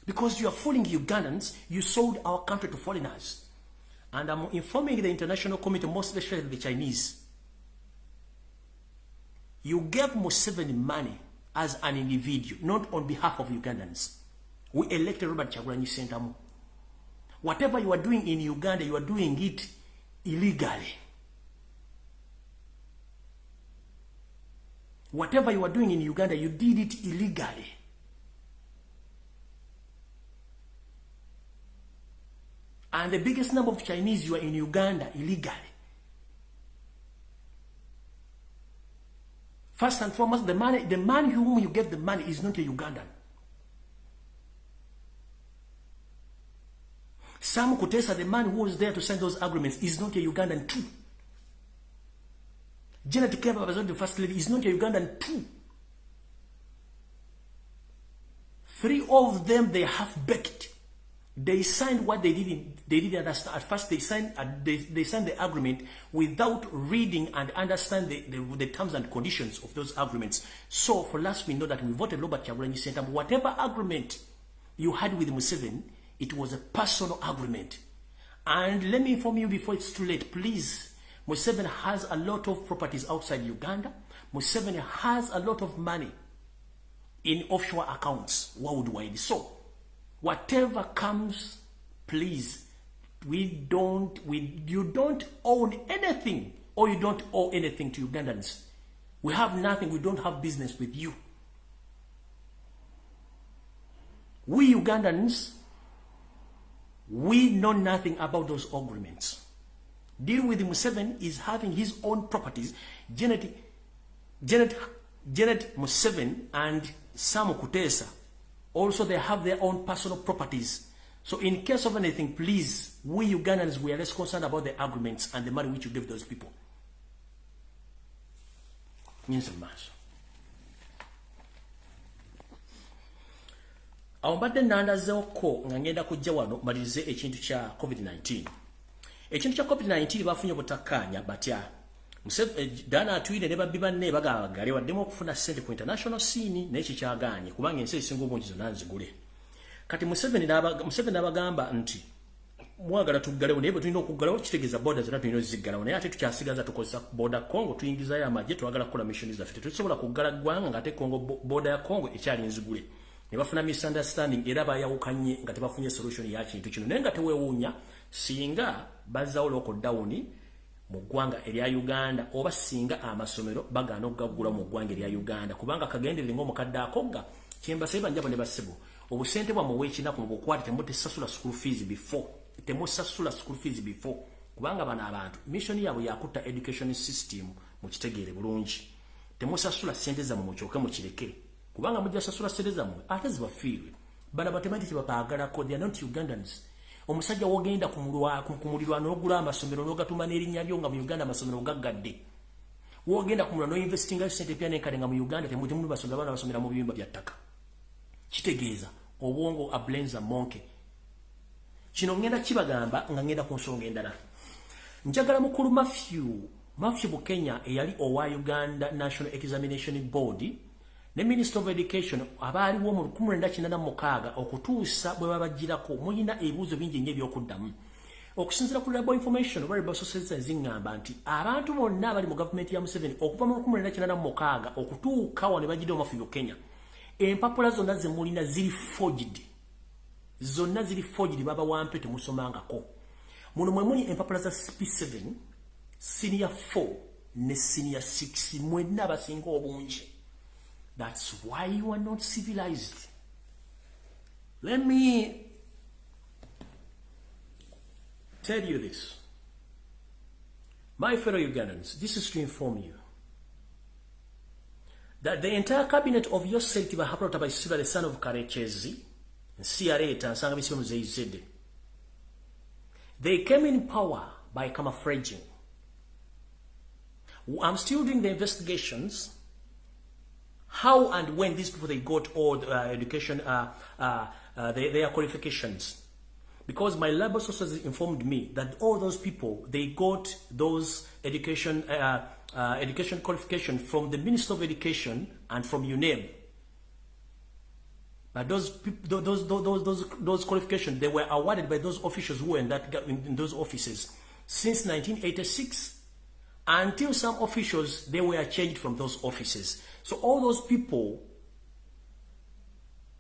Because you are fooling Ugandans, you sold our country to foreigners. And I'm informing the international community, most especially the Chinese. You gave Museveni money as an individual, not on behalf of Ugandans. We elected Robert Kyagulanyi Ssentamu. Whatever you are doing in Uganda, you are doing it illegally. Whatever you are doing in Uganda, you did it illegally. And the biggest number of Chinese, you are in Uganda illegally. First and foremost, the man whom you gave the money is not a Ugandan. Sam Kutesa, the man who was there to sign those agreements, is not a Ugandan too. Janet Kembabazi, the first lady, is not a Ugandan too. 3 of them, they half-baked. They signed what they didn't understand. At first, they signed the agreement without reading and understand the terms and conditions of those agreements. So, for us, we know that we voted Robert Kyagulanyi Ssentamu. Whatever agreement you had with Museveni, it was a personal agreement. And let me inform you before it's too late, please, Museveni has a lot of properties outside Uganda. Museveni has a lot of money in offshore accounts worldwide. So, whatever comes, please, you don't own anything, or you don't owe anything to Ugandans. We have nothing. We don't have business with you. We Ugandans, we know nothing about those agreements. Deal with Museveni is having his own properties. Janet Museveni and Sam Kutesa, also they have their own personal properties. So in case of anything, please, we Ugandans, we are less concerned about the agreements and the money which you give those people. Means a mass. Awambadde nandazeeko nga ngenda kujja wano malize ekintu kya COVID-19. Ekintu kya COVID-19 bafunye butakkaanya batya. Dana atwire ne babbi banne bagabagale waddemu okufuna ssente ku international scene n'ekyo kyagaanye kubanga ensi esinga obungi zonna nzigule. Kati Museveni n'abagamba nti mwagala tuggalewo naye bwe tulina okuggalawo kitegeeza border zonna tulina oziggalawo naye ate tukyasigaza tukozesa border Congo tuyingizayo amagye twagala kukola mission zaffe tetusobola kuggala ggwanga ng'ate Congo border ya Congo ekyali nzigule. Ne bafuna misunderstanding era bayawukanye nga tebafunye solution ya kintu kino naye nga teweewuunya singa bazzawo lockdown mu ggwanga erya Uganda oba singa amasomero bagaana okugaggula mu ggwanga erya Uganda kubanga kagenderere ng'omukadde akogga kyembasaba njabo ne basibu obusente bwa muwe ekinaku mu bukwate temutesasula school fees before kubanga bana abantu mission yabwe yakutta education system mu kitegeere bulungi temusasula sente zammwe mukyoke mu kireke kubanga mujja sasula sente zammwe ate zibafiirwe bana batematiki bapaagalako they are not Ugandans. Omusajja wogenda kumulirwa n'ogula amasomero n'ogatuma n'erinnya lyo nga mu Uganda amasomero gaggadde. Wogenda kumulirwa n'investinga sente pya n'enkale nga mu Uganda temulimu basomero bana basomera mu biyumba bya ttaka. Kitegeeza obwongo ablenza monke. Kino ngenda kibagamba nga ngenda ku nsonga endala. Njagala mukulu Matthew Bukenya eyali owa Uganda National Examination Board ne Minister of Education abaaliwo mu 1986 okutuusa bwe babagirako mulina ebibuuzo bingi nnyo ebyokuddamu. Okusinziira ku reliable information variable sources ezingamba nti abantu bonna abali mu gavumenti ya Museveni okuva mu 1986 okutuuka wano bagidde Matthew Bukenya empapula zonna ze mulina ziri forged. Zonna ziri forged baba wampe temusomangako. Muno mwe muli empapula za P7, Senior 4 ne Senior 6 mwenna abasinga obungi. That's why you are not civilized. Let me tell you this. My fellow Ugandans, this is to inform you that the entire cabinet of your state Bahaprota by Siva, the son of Karechezi, and CRA, Tansanga Bisimu Zayzede, they came in power by camouflaging. I'm still doing the investigations. How and when these people they got all the education, their qualifications, because my labor sources informed me that all those people they got those education qualification from the Minister of Education and from UNEB. But those qualifications they were awarded by those officials who were in those offices since 1986. Until some officials, they were changed from those offices. So all those people,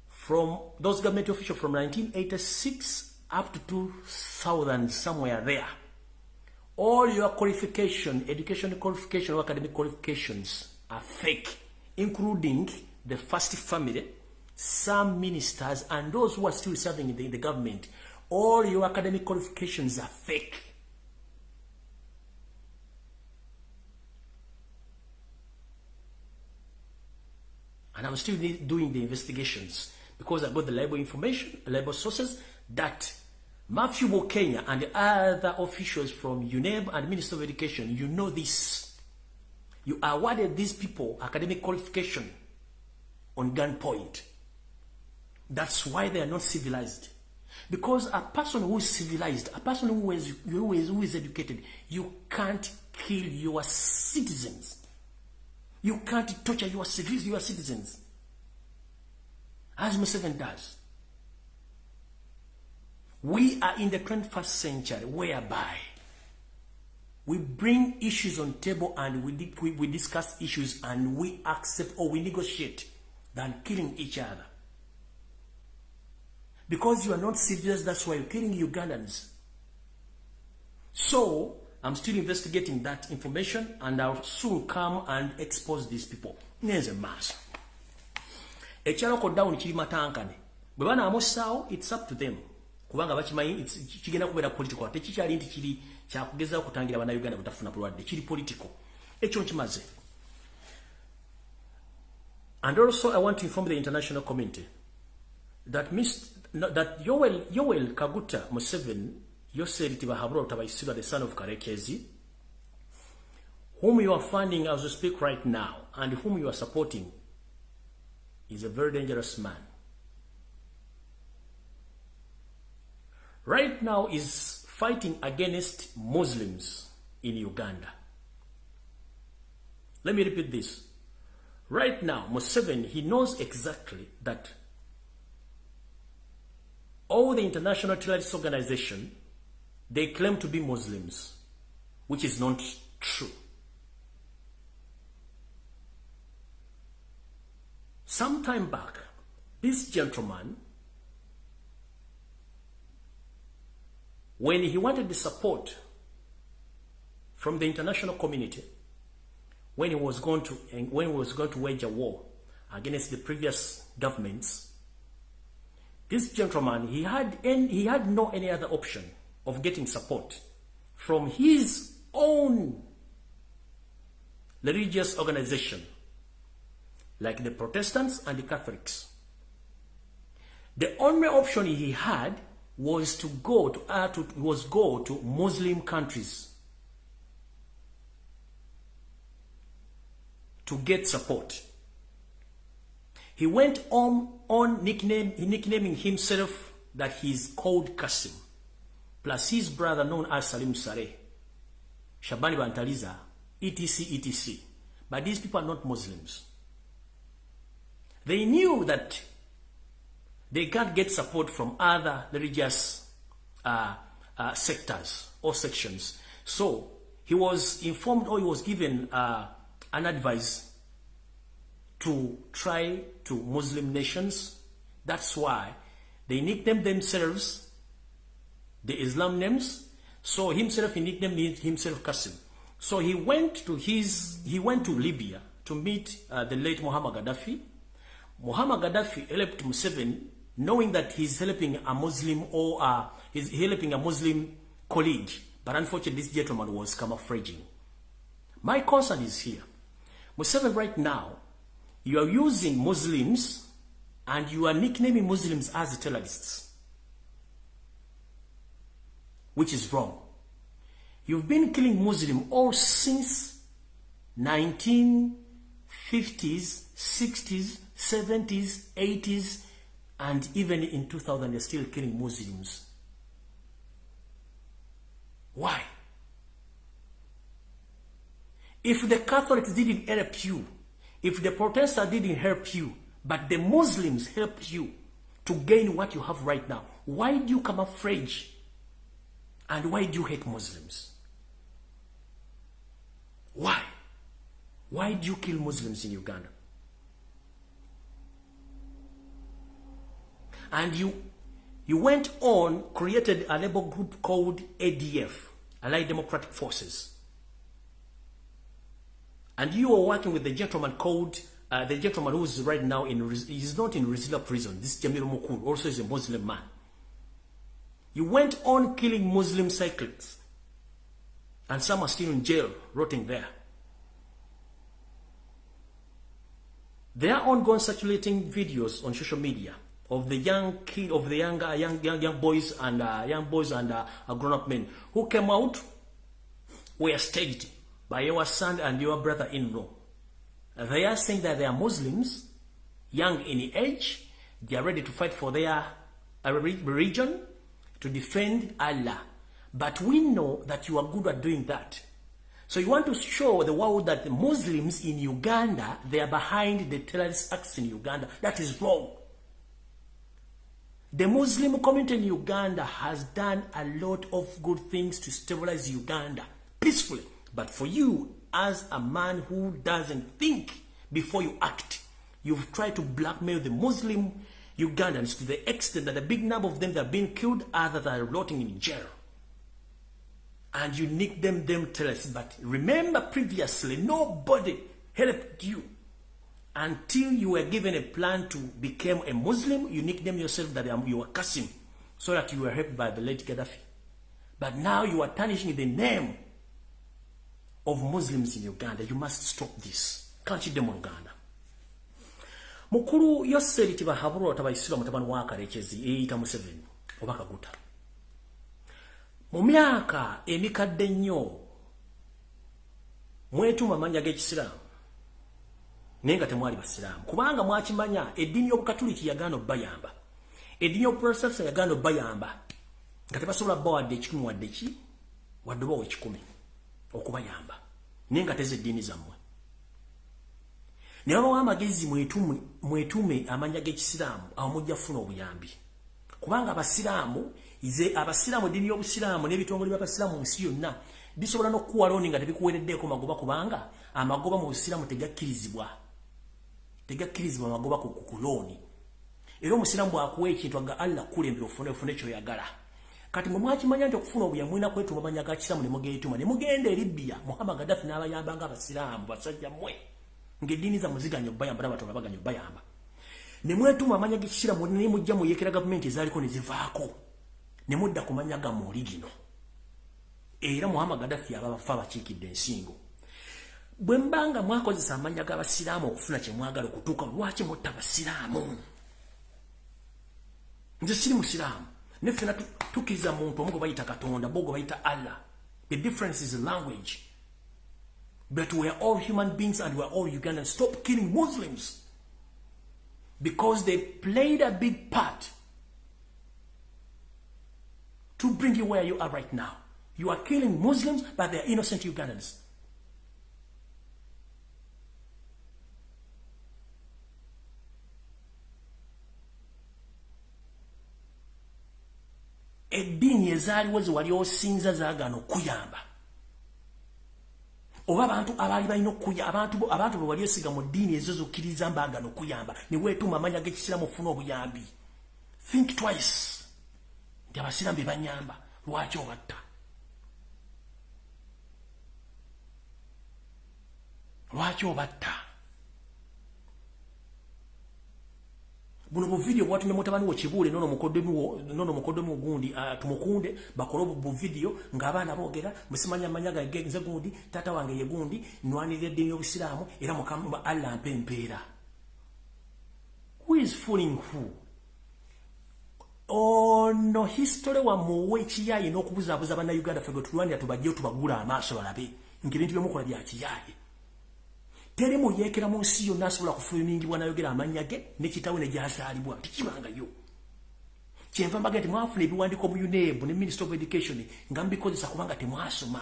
from those government officials from 1986 up to 2000, somewhere there, all your qualification, education qualification, or academic qualifications are fake, including the first family, some ministers, and those who are still serving in the government. All your academic qualifications are fake. And I'm still doing the investigations because I got the label information, label sources that Matthew Bukenya and the other officials from UNEB and Minister of Education, you know this. You awarded these people academic qualification on gunpoint. That's why they are not civilized. Because a person who is civilized, a person who is educated, you can't kill your citizens. You can't torture your citizens, as Museveni does. We are in the 21st century, whereby We bring issues on table and we discuss issues and we accept or we negotiate than killing each other. Because you are not serious, that's why you're killing Ugandans. So, I'm still investigating that information and I'll soon come and expose these people. Neze mass. Echaloko down chiri matankane. Bwana amosawo, it's up to them. Kubanga bachimanyi it's kigenda kubera political. Techichali nti chiri cha kugeza okutangira bana Uganda butafuna bulwadde. Chiri political. Echo nchimaze. And also I want to inform the international community that that Yoweri Kaguta Museveni, Yoseri Tibahabro Tabaisiba, the son of Karekezi, whom you are funding as we speak right now, and whom you are supporting, is a very dangerous man. Right now is fighting against Muslims in Uganda. Let me repeat this. Right now, Museveni, he knows exactly that all the international terrorist organizations, they claim to be Muslims, which is not true. Some time back, this gentleman, when he wanted the support from the international community, when he was going to wage a war against the previous governments, this gentleman, he had no any other option of getting support from his own religious organization, like the Protestants and the Catholics. The only option he had was to go to Muslim countries to get support. He went on nicknaming himself that he's called Kasim, plus his brother known as Salim Saleh, Shabani Bantaliza, etc, etc. But these people are not Muslims. They knew that they can't get support from other religious sectors or sections. So he was informed, or he was given an advice to try to Muslim nations. That's why they nicknamed themselves the Islam names. So himself, he nicknamed himself Qasim. So he went to Libya to meet the late Muhammad Gaddafi. Muhammad Gaddafi helped Museveni, knowing that he's helping a Muslim or he's helping a Muslim colleague. But unfortunately, this gentleman was camouflaging. My concern is here. Museveni right now, you are using Muslims and you are nicknaming Muslims as terrorists, which is wrong. You've been killing Muslims all since 1950s, 60s, 70s, 80s, and even in 2000, you're still killing Muslims. Why? If the Catholics didn't help you, if the Protestants didn't help you, but the Muslims helped you to gain what you have right now, why do you camouflage? And why do you hate Muslims? Why? Why do you kill Muslims in Uganda? And you went on, created a labor group called ADF, Allied Democratic Forces. And you are working with the gentleman called, the gentleman who is right now he's not in Rizila prison. This Jamil Mukul also is a Muslim man. You went on killing Muslim cyclists. And some are still in jail, rotting there. They are ongoing circulating videos on social media of the young boys and grown-up men who came out, were staged by your son and your brother-in-law. They are saying that they are Muslims, young in age, they are ready to fight for their religion, to defend Allah. But we know that you are good at doing that. So you want to show the world that the Muslims in Uganda, they are behind the terrorist acts in Uganda. That is wrong. The Muslim community in Uganda has done a lot of good things to stabilize Uganda. peacefully. But for you, as a man who doesn't think before you act, you've tried to blackmail the Muslim Ugandans to the extent that a big number of them that are being killed, others are rotting in jail. And you nickname them terrorists. But remember previously, nobody helped you. Until you were given a plan to become a Muslim, you nickname yourself that you were Qasim, so that you were helped by the late Gaddafi. But now you are tarnishing the name of Muslims in Uganda. You must stop this. Can't you demon Uganda? Mukuru Yoseri Tibahaburo Tabaisila Mutaban Waka Rechezi, Eita Museveni, Obaka Guta. Mumiaka emikadde nnyo mwetuma manya g'ekisiraamu naye nga temwali basiraamu kubanga mwakimanya eddiini y'obukatuliki yagaana obbayamba eddiini y'obuprotestant yagaana obbayamba nga tebasobola bba wadde ekikumi wadde ki wadde obawo ekikumi okubayamba naye nga teze eddiini zammwe ne babawo amagezi mwetume amanya g'ekisiraamu awo mujja kufuna obuyambi kubanga abasiraamu eddiini y'obusiraamu n'ebitongole by'abasiraamu mu nsi yonna bisobola n'okukuwaloni nga tebikuweereddeko magoba kubanga amagoba mu busiraamu tegakkirizibwa amagoba ku looni era omusiraamu bw'akuwa ekintu aga Allah kulembera ofune ky'oyagala kati mwe mwakimanya nti okufuna obuyambi mulina kwetuma amanya ga kisiraamu ne mugeetuma ne mugenda e Libya Muhammad Gaddafi n'abayamba ng'abasiraamu basajja mmwe ng'eddiini zammwe ziganya obbayamba n'abatonda baganya obbayamba ne mwetuma amanya g'ekisiraamu ne mujja muyeekera gavumenti ezaaliko ne zivaako ne mudda ku manya gammwe oligino era Muhammad Gaddafi abafa bakiikidde ensingo bwe mbanga mwakozesa amanya g'abasiraamu okufuna kye mwagala okutuuka lwaki mutta abasiraamu nze siri musiraamu ne ffena tukkiriza muntu omu gwe bayita Katonda bo gwe bayita Allah. The difference is language, but we are all human beings and we are all Ugandans. Stop killing Muslims because they played a big part to bring you where you are right now. You are killing Muslims, but they are innocent Ugandans. Eddiini ezaaliwo ze wali osinza zaagaana okuyamba oba abantu abaali balina okuyamba abantu bwe wali osiga mu ddiini ezo zokkiriza mbaagaana okuyamba ne weetuma amanya g'ekisiraamu ofuna obuyambi. Think twice nti abasiraamu be banyamba lwaki obatta? Lwaki obatta? Buno bu video bwatu ne mutabani wo Kibuule nono mukoddomu gundi tumukunde bakolo bu video ng'abaana boogera musimanya amanyaga genze gundi tata wange ye gundi nwanirira eddiini y'obusiraamu era mukama Allah ampe empeera. Who is fooling who? No history wa muwe ekiyaye n'okubuzaabuza banna Uganda ffe gwe tulwanira tubajje tubagula amaaso balabe ng'ebintu byemukola bya kiyaye. Teri muyeekera mu nsi yonna asobola kufulumingibwa n'ayogera amanya ge ne kitaawe ne gyazaalibwa tekibangayo. Kyenva mbaga nti mwafuna ebiwandiiko mu UNEB ne Minister of Education nga mubikozesa kubanga temwasoma.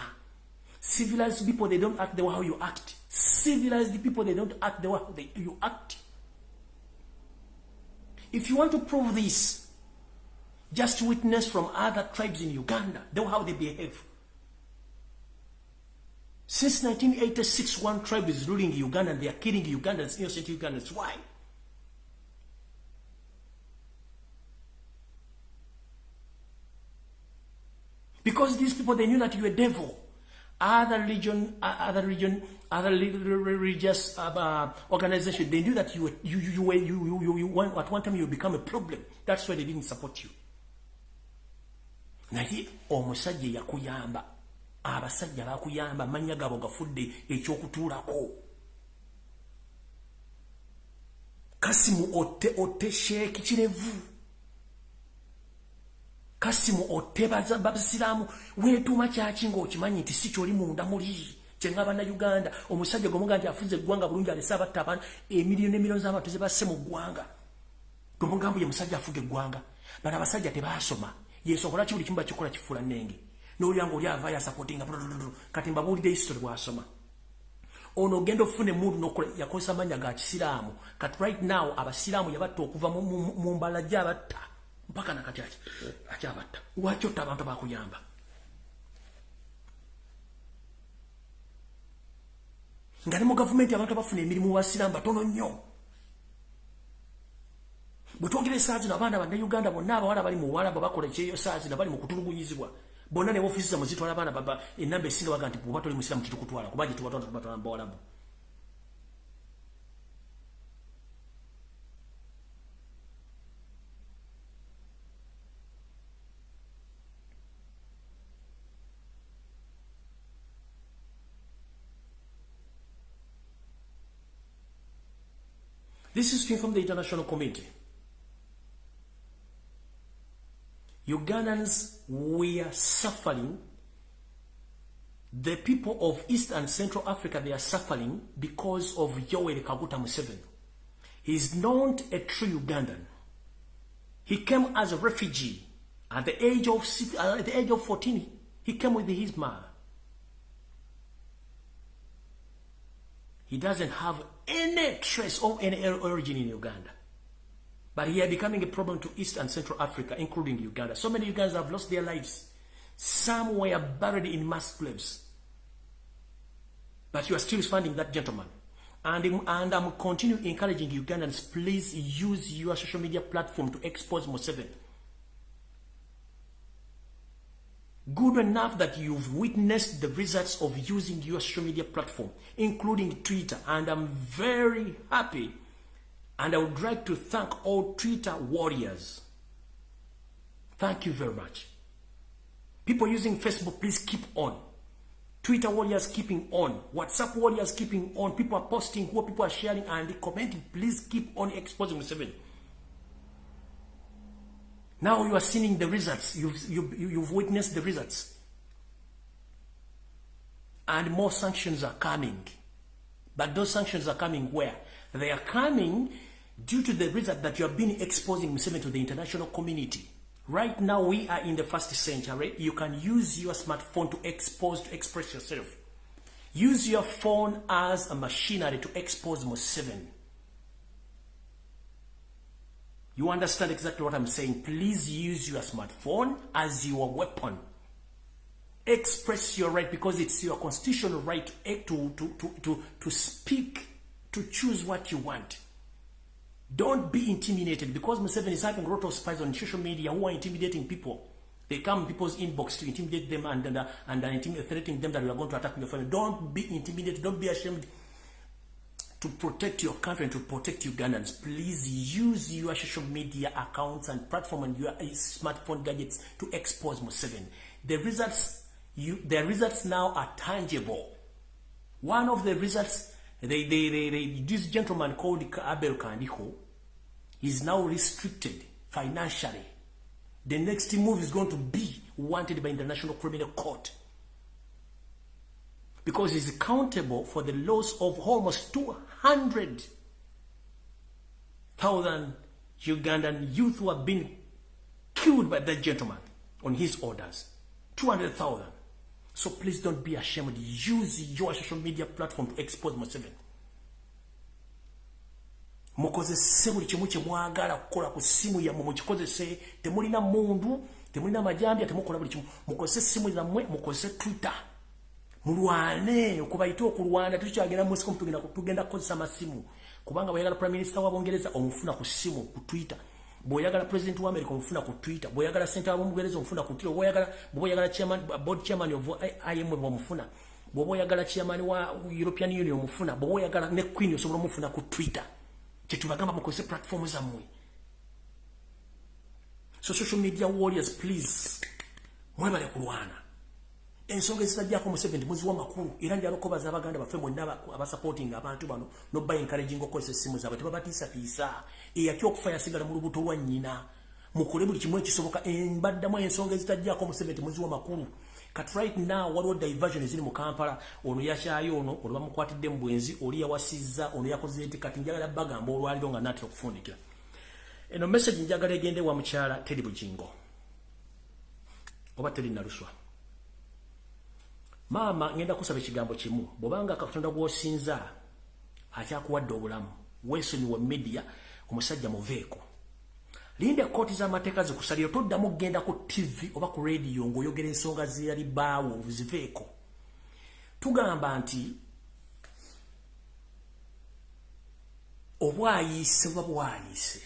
Civilized people, they don't act the way how you act. Civilized people, they don't act the way you act. If you want to prove this, just witness from other tribes in Uganda, know how they behave. Since 1986, one tribe is ruling Uganda and they are killing Ugandans, innocent Ugandans. Why? Because these people, they knew that you were devil. Other religious organizations, they knew that you at one time you become a problem. That's why they didn't support you. Naye omusajja yakuyamba. Abasajja bakuyamba manya gabo gafudde ekyokutuulako. Kasimu otte Sheikh Kirevu. Kasimu otte babisiramu weetuma kyaki ng'okimanyi nti si kyoli munda muli kyenga banna Uganda omusajja gomuga nti afuze eggwanga bulungi alese abatta abantu emiliyoni n'emiliyoni z'abantu ze basse mu ggwanga. Gomugambo ye musajja afuga eggwanga bano abasajja tebaasoma yesobola ki buli kimu bakikola kifuula nnenge. N'olyango oli avaayo supporting kati mbabuulidde history bw'asoma. Ono ogenda ofune mundu n'okola yakozesa amannya ga kisiraamu kati right now abasiraamu yabatta okuva mu mbala gy'abatta mpaka nakati ati. Lwaki otta abantu bakuyamba? ngane mu government abantu abafuna emirimu wasiramba tono nnyo butongere saazi n'abaana banda Uganda bonna abawala bali mu wala bakola kyeyo saazi na bali mu kutulugunyizibwa bonna ne office za muzitwala abaana baba enamba esinga baga nti buba toli musiramu kitukutwala kubaje tubatwala mbawalamu. This is from the international community. Ugandans were suffering. The people of East and Central Africa, they are suffering because of Yoweri Kaguta Museveni. He is not a true Ugandan. He came as a refugee at the age of 14. He came with his mother. He doesn't have any trace of any origin in Uganda. But he is becoming a problem to East and Central Africa, including Uganda. So many Ugandans have lost their lives. Some were buried in mass graves. But you are still finding that gentleman. And I'm continuing encouraging Ugandans, please use your social media platform to expose Museveni. Good enough that you've witnessed the results of using your social media platform, including Twitter. And I'm very happy. And I would like to thank all Twitter warriors. Thank you very much. People using Facebook, please keep on. Twitter warriors keeping on. WhatsApp warriors keeping on. People are posting, what people are sharing and commenting. Please keep on exposing Museveni. Now you are seeing the results. You've witnessed the results. And more sanctions are coming. But those sanctions are coming where? They are coming due to the result that you have been exposing Museveni to the international community. Right now we are in the 1st century. You can use your smartphone to express yourself. Use your phone as a machinery to expose Museveni. You understand exactly what I'm saying. Please use your smartphone as your weapon. Express your right because it's your constitutional right to speak, to choose what you want. Don't be intimidated because Museveni is having a lot of spies on social media who are intimidating people. They come in people's inbox to intimidate them and threatening them that we are going to attack your family. Don't be intimidated. Don't be ashamed. To protect your country and to protect Ugandans, please use your social media accounts and platform and your smartphone gadgets to expose Museveni. The results now are tangible. One of the results, this gentleman called Abel Kandiho is now restricted financially. The next move is going to be wanted by International Criminal Court. Because he's accountable for the loss of almost 200,000 Ugandan youth who have been killed by that gentleman on his orders. 200,000. So please don't be ashamed. Use your social media platform to expose Museveni. Mukozese buli kimu kye mwagala kukola ku simu yammwe mukikozese. Temulina mundu, temulina majambya, temukola buli kimu. Mukozese simu zammwe, mukozese Twitter. Mulwane okubayita okulwana tukyagenda mu siku tugenda kukozesa masimu kubanga boyagala prime minister wa Bongereza omufuna ku simu ku Twitter, boyagala president wa America omufuna ku Twitter, boyagala center wa Bongereza omufuna ku Twitter, boyagala chairman board chairman of IMF omufuna, boyagala chairman wa European Union omufuna, boyagala ne queen osobola omufuna ku Twitter. Kyetubagamba mukozese platform zammwe. So social media warriors, please mwebale kulwana. Ensonga ezitajjako Museveni muzi wa makulu era njalo kobaza abaganda baffe mwenna abasupporting abantu bano no by encouraging okozesa essimu zaabwe tebabatiisa eyatya okufa yasigala mu lubuto lwa nnyina mukole buli kimu ekisoboka mbaddamu ensonga ezitajjako Museveni muzi wa makulu kati right now waliwo diversion eziri mu Kampala ono yakyayo ono bamukwatidde mu bwenzi oli yawasizza ono yakoze eti kati njagala bagamba olwaliro nga natera okufundikira eno message njagala egende wa mukyala Teddy Bujingo oba Teddy Naluswa. Mama ngenda kusaba ekigambo kimu bobanga Katonda gwosinza akyakuwadde obulamu wesoni wa media omusajja muveeko linde koti za mateeka zikusalira toddamu genda ku TV oba ku radio ng'oyogera ensonga ziyali baawo ziveeko tugamba nti obwayise bwayise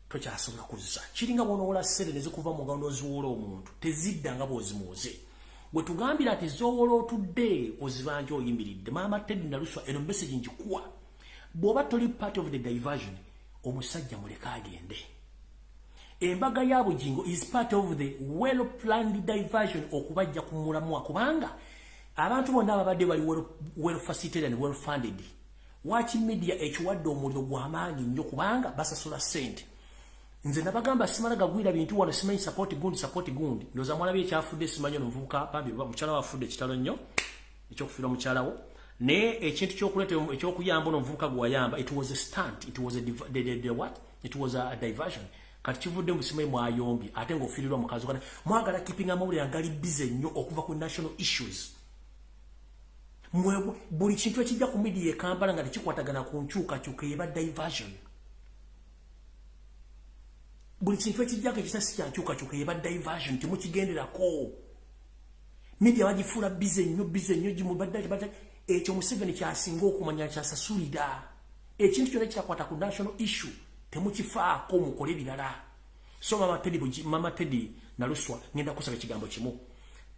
tokyasobola kuzza kiringa bonowola ssere nezikuva mu ngalo ziwola omuntu tezidda nga bwozimuuze bwe tugambira ati zowola otudde ozibanja oyimiridde maama Teddy Naluswa eno message njikuwa bw'oba toli part of the diversion omusajja muleka agende embaga ya Bujingo is part of the well planned diversion okubajja ku mulamwa kubanga abantu bonna ababadde bali well facilitated and well funded watch media ekiwadde omuliro gw'amaanyi nnyo kubanga basasula sente nze nabagamba simala gagwira bintu wano simanyi support gundi ndoza mwala bye kyafudde simanyi no mvuka pambi mukyala wafudde kitalo nnyo ekyokufiira mukyalawo ne ekintu kyokuleta ekyokuyamba no mvuka gwayamba it was a stunt it was a diversion kati kivudde mu simanyi mwayombi ate ng'ofiirirwa mukazi kana mwagala keeping amawulire agali busy nnyo okuva ku national issues buli kintu ekijja ku media e Kampala nga tekikwatagana ku nkyukakyuka eba diversion buli kintu ekijjako ekisasi kya nkyukakyuka eba diversion temukigenderako media bagifuula busy nnyo gimubadde ekyo Museveni kyasinga okumanya kyasasulira ekintu kyonna kirakwata ku national issue temukifaako mukole birala so mama Teddy Naluswa ngenda kusaba ekigambo kimu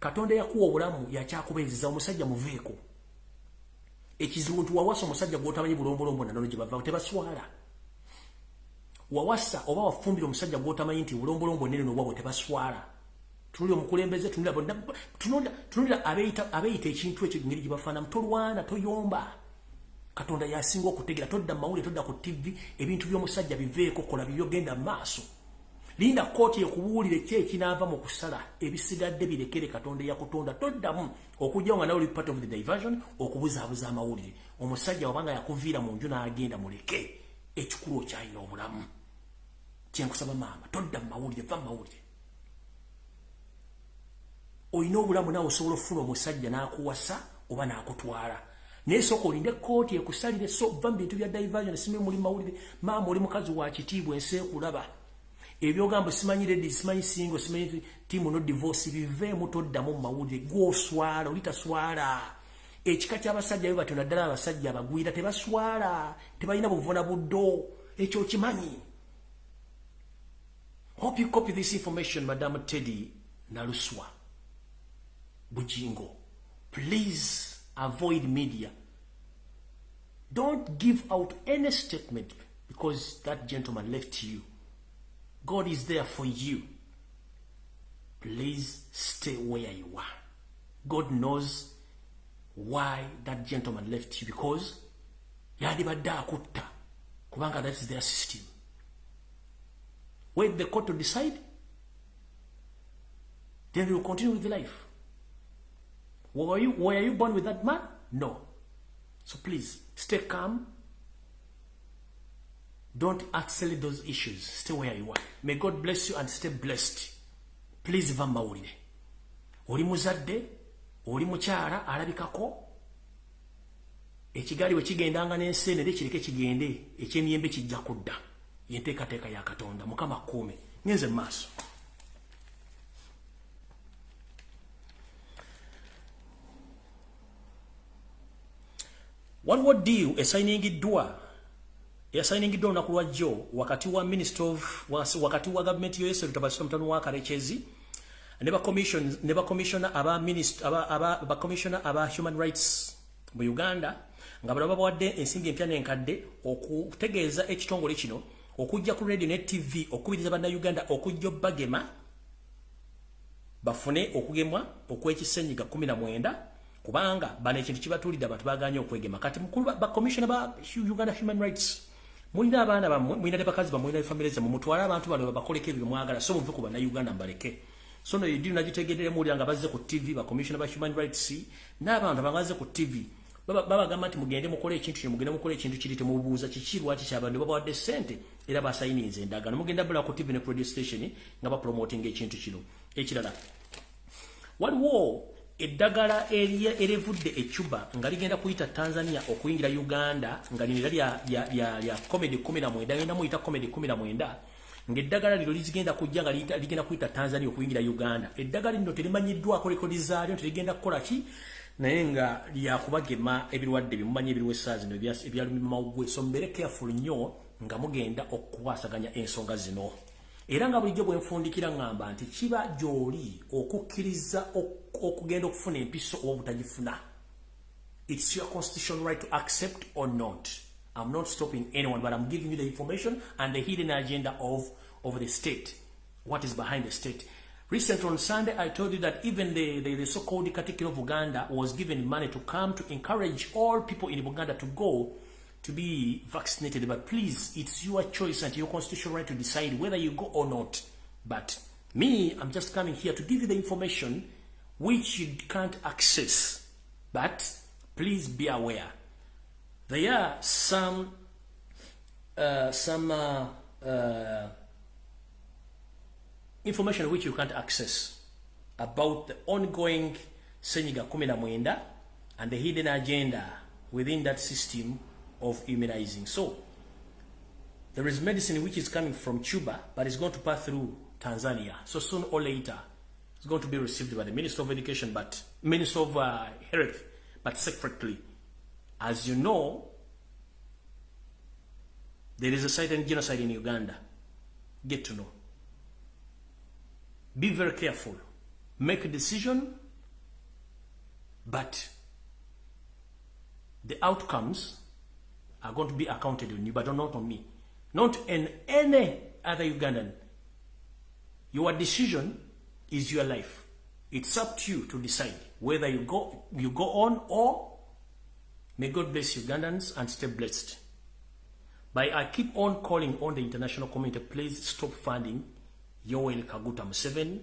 Katonda yakuwa obulamu yakyakubeezeza omusajja muveeko ekizibu nti wawasa omusajja gw'otamanyi bulombolombo nanono gye bava tebaswala wawasa oba wafumbira omusajja gw'otamanyi nti bulombolombo nene nobwabwe tebaswala tunulira omukulembeze tunulira abeeyita ekintu ekyo ngeri gye bafaanamu tolwana toyomba Katonda yasinga okutegera todda mawulire todda ku TV ebintu by'omusajja biveeko kola byogenda maaso linda kooti ekubuulire ki ekinaava mu kusala ebisigadde birekere Katonda yakutonda toddamu okujja nga nawe oli part of the diversion okubuzaabuza amawulire omusajja wabanga yakuviira mu nju n'agenda muleke ekikulu okyayina obulamu kyenkusaba maama todda mu mawulire va mu mawulire oyina obulamu naawe osobola okufuna omusajja n'akuwasa oba n'akutwala naye sooka olinde kooti ekusalire so va mu bintu bya diversion simanyi muli mawulire maama oli mukazi wa kitiibwa ensi ekulaba ebyogamba simanyi ledi simanyi singo simanyi timu no divorce biveemu toddamu mu mawulire gw'oswala olitaswala ekika ky'abasajja bwe batyo naddala abasajja abagwira tebaswala tebalina buvuna buddo ekyo kimanyi. Hope you copy this information, Madam Teddy Naluswa Bujingo. Please avoid media. Don't give out any statement because that gentleman left you. God is there for you. Please stay where you are. God knows why that gentleman left you because yadibadda akutta kubanga that is their system. Wait the court to decide, then we will continue with the life. Were you born with that man? No. So please, stay calm. Don't accelerate those issues. Stay where you are. May God bless you and stay blessed. Please, va mawulire. Oli muzadde, oli mukyala alabikako. Ekigali we kigendanga n'enseenene kireke kigende, eky'emiyembe kijja kudda. Yenteekateeka ya Katonda. Mukama kuume. Ngenze maaso. Waliwo deal esayiningiddwa olunaku lwa jjo wakati wa wakati wa gavumenti y'Yoweri Museveni mutano wa Kalekezi ne ba commissioner aba human rights mu Uganda nga bano babawadde ensimbi empya n'enkadde okutegeeza ekitongole kino okujja ku radio ne TV okubiriza bannayuganda okujja bagema bafune okugemwa okw'ekisenyiga 19 kubanga bana ekintu kibatulidde abantu baganye okwegema kati mukulu ba commissioner ba Uganda human rights mulina abaana bammwe mulina ne bakazi bammwe mulina family zammwe mutwala abantu bano bakoleke ebyo mwagala so muve ku bannayuganda mbaleke so no yidini nagitegedere muri nga bazze ku TV ba commissioner ba human rights n'abantu bangaze ku TV baba gamba nti mugende mukole ekintu kye mugende mukole ekintu kiri temubuuza kikirwa kikyabandi baba wadde sente era basayinize endagano mugenda bula ku TV ne radio station nga ba promoting ekintu kino ekirala waliwo eddagala erevudde echuba nga ligenda kuyita Tanzania okuyingira Uganda nga lino lya comedy 19 ngenda muyita comedy 19 ng'eddagala lino lizigenda kujja nga ligenda kuyita Tanzania okuyingira Uganda eddagala lino terimanyiddwako rekodi zaalyo teligenda kukola ki naye nga lyakubagema ebirwadde bimumanye ebiriwesaazi ebyalumimawugwe so mbeere careful nnyo nga mugenda okukwasaganya ensonga zino era nga bulijjo bwe nfundikira ngamba nti kiba gy'oli okukkiriza okugenda okufuna empiso oba obutagifuna. It's your constitutional right to accept or not. I'm not stopping anyone, but I'm giving you the information and the hidden agenda of the state. What is behind the state? Recently on Sunday, I told you that even the so-called Katikiro of Uganda was given money to come to encourage all people in Uganda to go to be vaccinated. But please, it's your choice and your constitutional right to decide whether you go or not. But me, I'm just coming here to give you the information which you can't access. But please be aware. There are some information which you can't access about the ongoing Senyiga 19 and the hidden agenda within that system of immunizing. So, there is medicine which is coming from Cuba, but it's going to pass through Tanzania. So soon or later, it's going to be received by the Minister of Education, but Minister of Health, but separately. As you know, there is a silent genocide in Uganda. Get to know. Be very careful. Make a decision, but the outcomes are going to be accounted on you, but not on me. Not in any other Ugandan. Your decision is your life. It's up to you to decide whether you go on or may God bless Ugandans and stay blessed. But I keep on calling on the international community, please stop funding Yoweri Kaguta Museveni.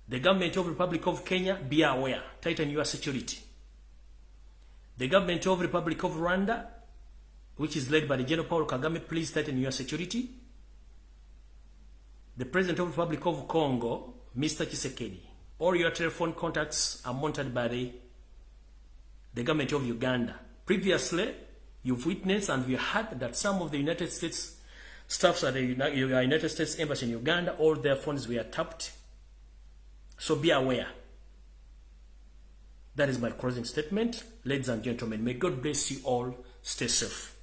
The government of the Republic of Kenya, be aware, tighten your security. The government of the Republic of Rwanda, which is led by the General Paul Kagame, please tighten your security. The President of the Republic of Congo, Mr. Tshisekedi, all your telephone contacts are monitored by the government of Uganda. Previously, you've witnessed and we heard that some of the United States staffs at the United States Embassy in Uganda, all their phones were tapped. So be aware. That is my closing statement. Ladies and gentlemen, may God bless you all. Stay safe.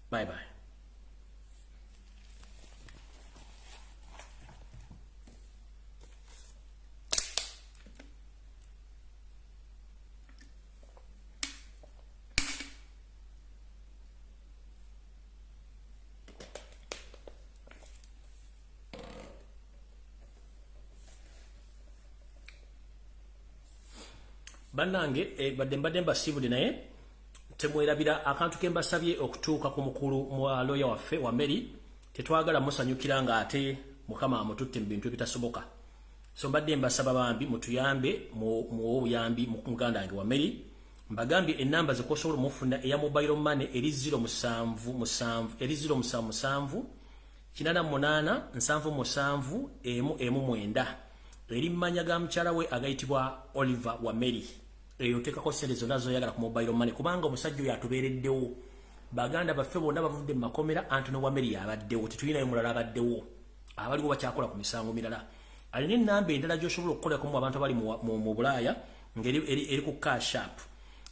Bye-bye. Banange badde mbasibuli naye temwerabira akantu ke mbasabye okutuuka ku mukulu mu lawyer waffe wa Mary tetwagala musanyukira nga ate mukama amututte mu bintu ebitasoboka. So mbadde mbasaba bambi mutuyambe mu obuyambi mu muganda wange wa Mary. Mbagambye enamba zikosobola mufuna eya mobile money eri 077 eri 077 8 7 9 eri mmanya ga mukyala we agayitibwa Oliver wa Mary. Eyo tekako sente zonna zoyagala ku mobile money kubanga omusajja oyo atubeereddewo. Baganda baffe bonna bavudde mu makomera Anthony wa Mary abaddewo. Tetulinayo mulala abaddewo. Abaliwo bakyakola ku misango mirala. Alina ennamba endala gy'osobola okukolako mu abantu abali mu Bulaaya ngeri eri ku cash app.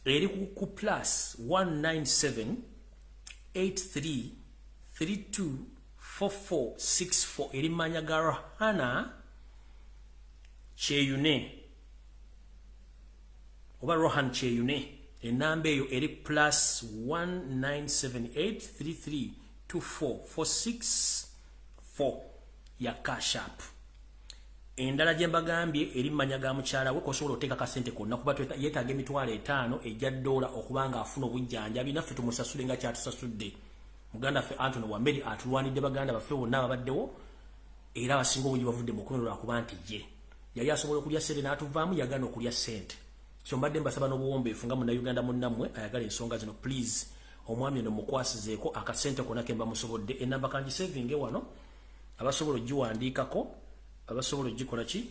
Eri ku plus 197 83 32 44 64 eri mmanya ga Rohana Cheyune oba Rohan Cheyune. Enamba eyo eri plus 19783324464 ya cash app. Endala gye mbagambye eri mmanya ga mukyala we kosobola oteeka kasente konna kuba yeetaaga emitwalo 5 ejja $, okubanga afuna obujjanjabi naffe tumusasule nga kyatusasudde. Muganda ffe Anthony wa Mary atulwanidde baganda baffe bonna ababaddewo era abasinga obungi bavudde mu kumererwa kuba nti ye yali asobola okulya sente n'atuvaamu yagana okulya sente. So mbadde mbasaba n'obuwombeefu nga Munnayuganda munnammwe ayagala ensonga zino please omwami eno mukwasizeeko akasente konna ke mba musobodde. Enamba kangi saving wano abasobola ogiwandiikako abasobola ogikola ki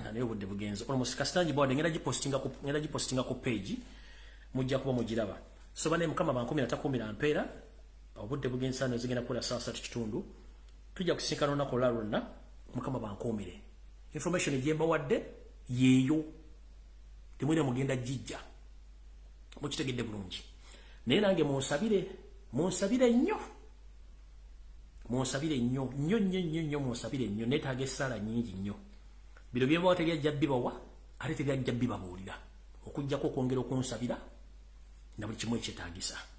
naye obudde bugenze ono musikastanji bwade ngenda gipostinga ku page mujja kuba mugiraba. So bane mukama ba 13 mpeera obudde bugenze sana zigenda kukola saa 3 kitundu tujja kusinkana olunaku lwonna mukama bankomere information ejemba wadde yeyo temwine mugenda jijja mukitegedde bulungi naye nange munsabire nnyo munsabire nnyo netaaga essala nnyingi nnyo biro byebawa tebyajja bibawa ate tebyajja bibabuulira okujjako okwongera okunsabira na buli kimu ekyetaagisa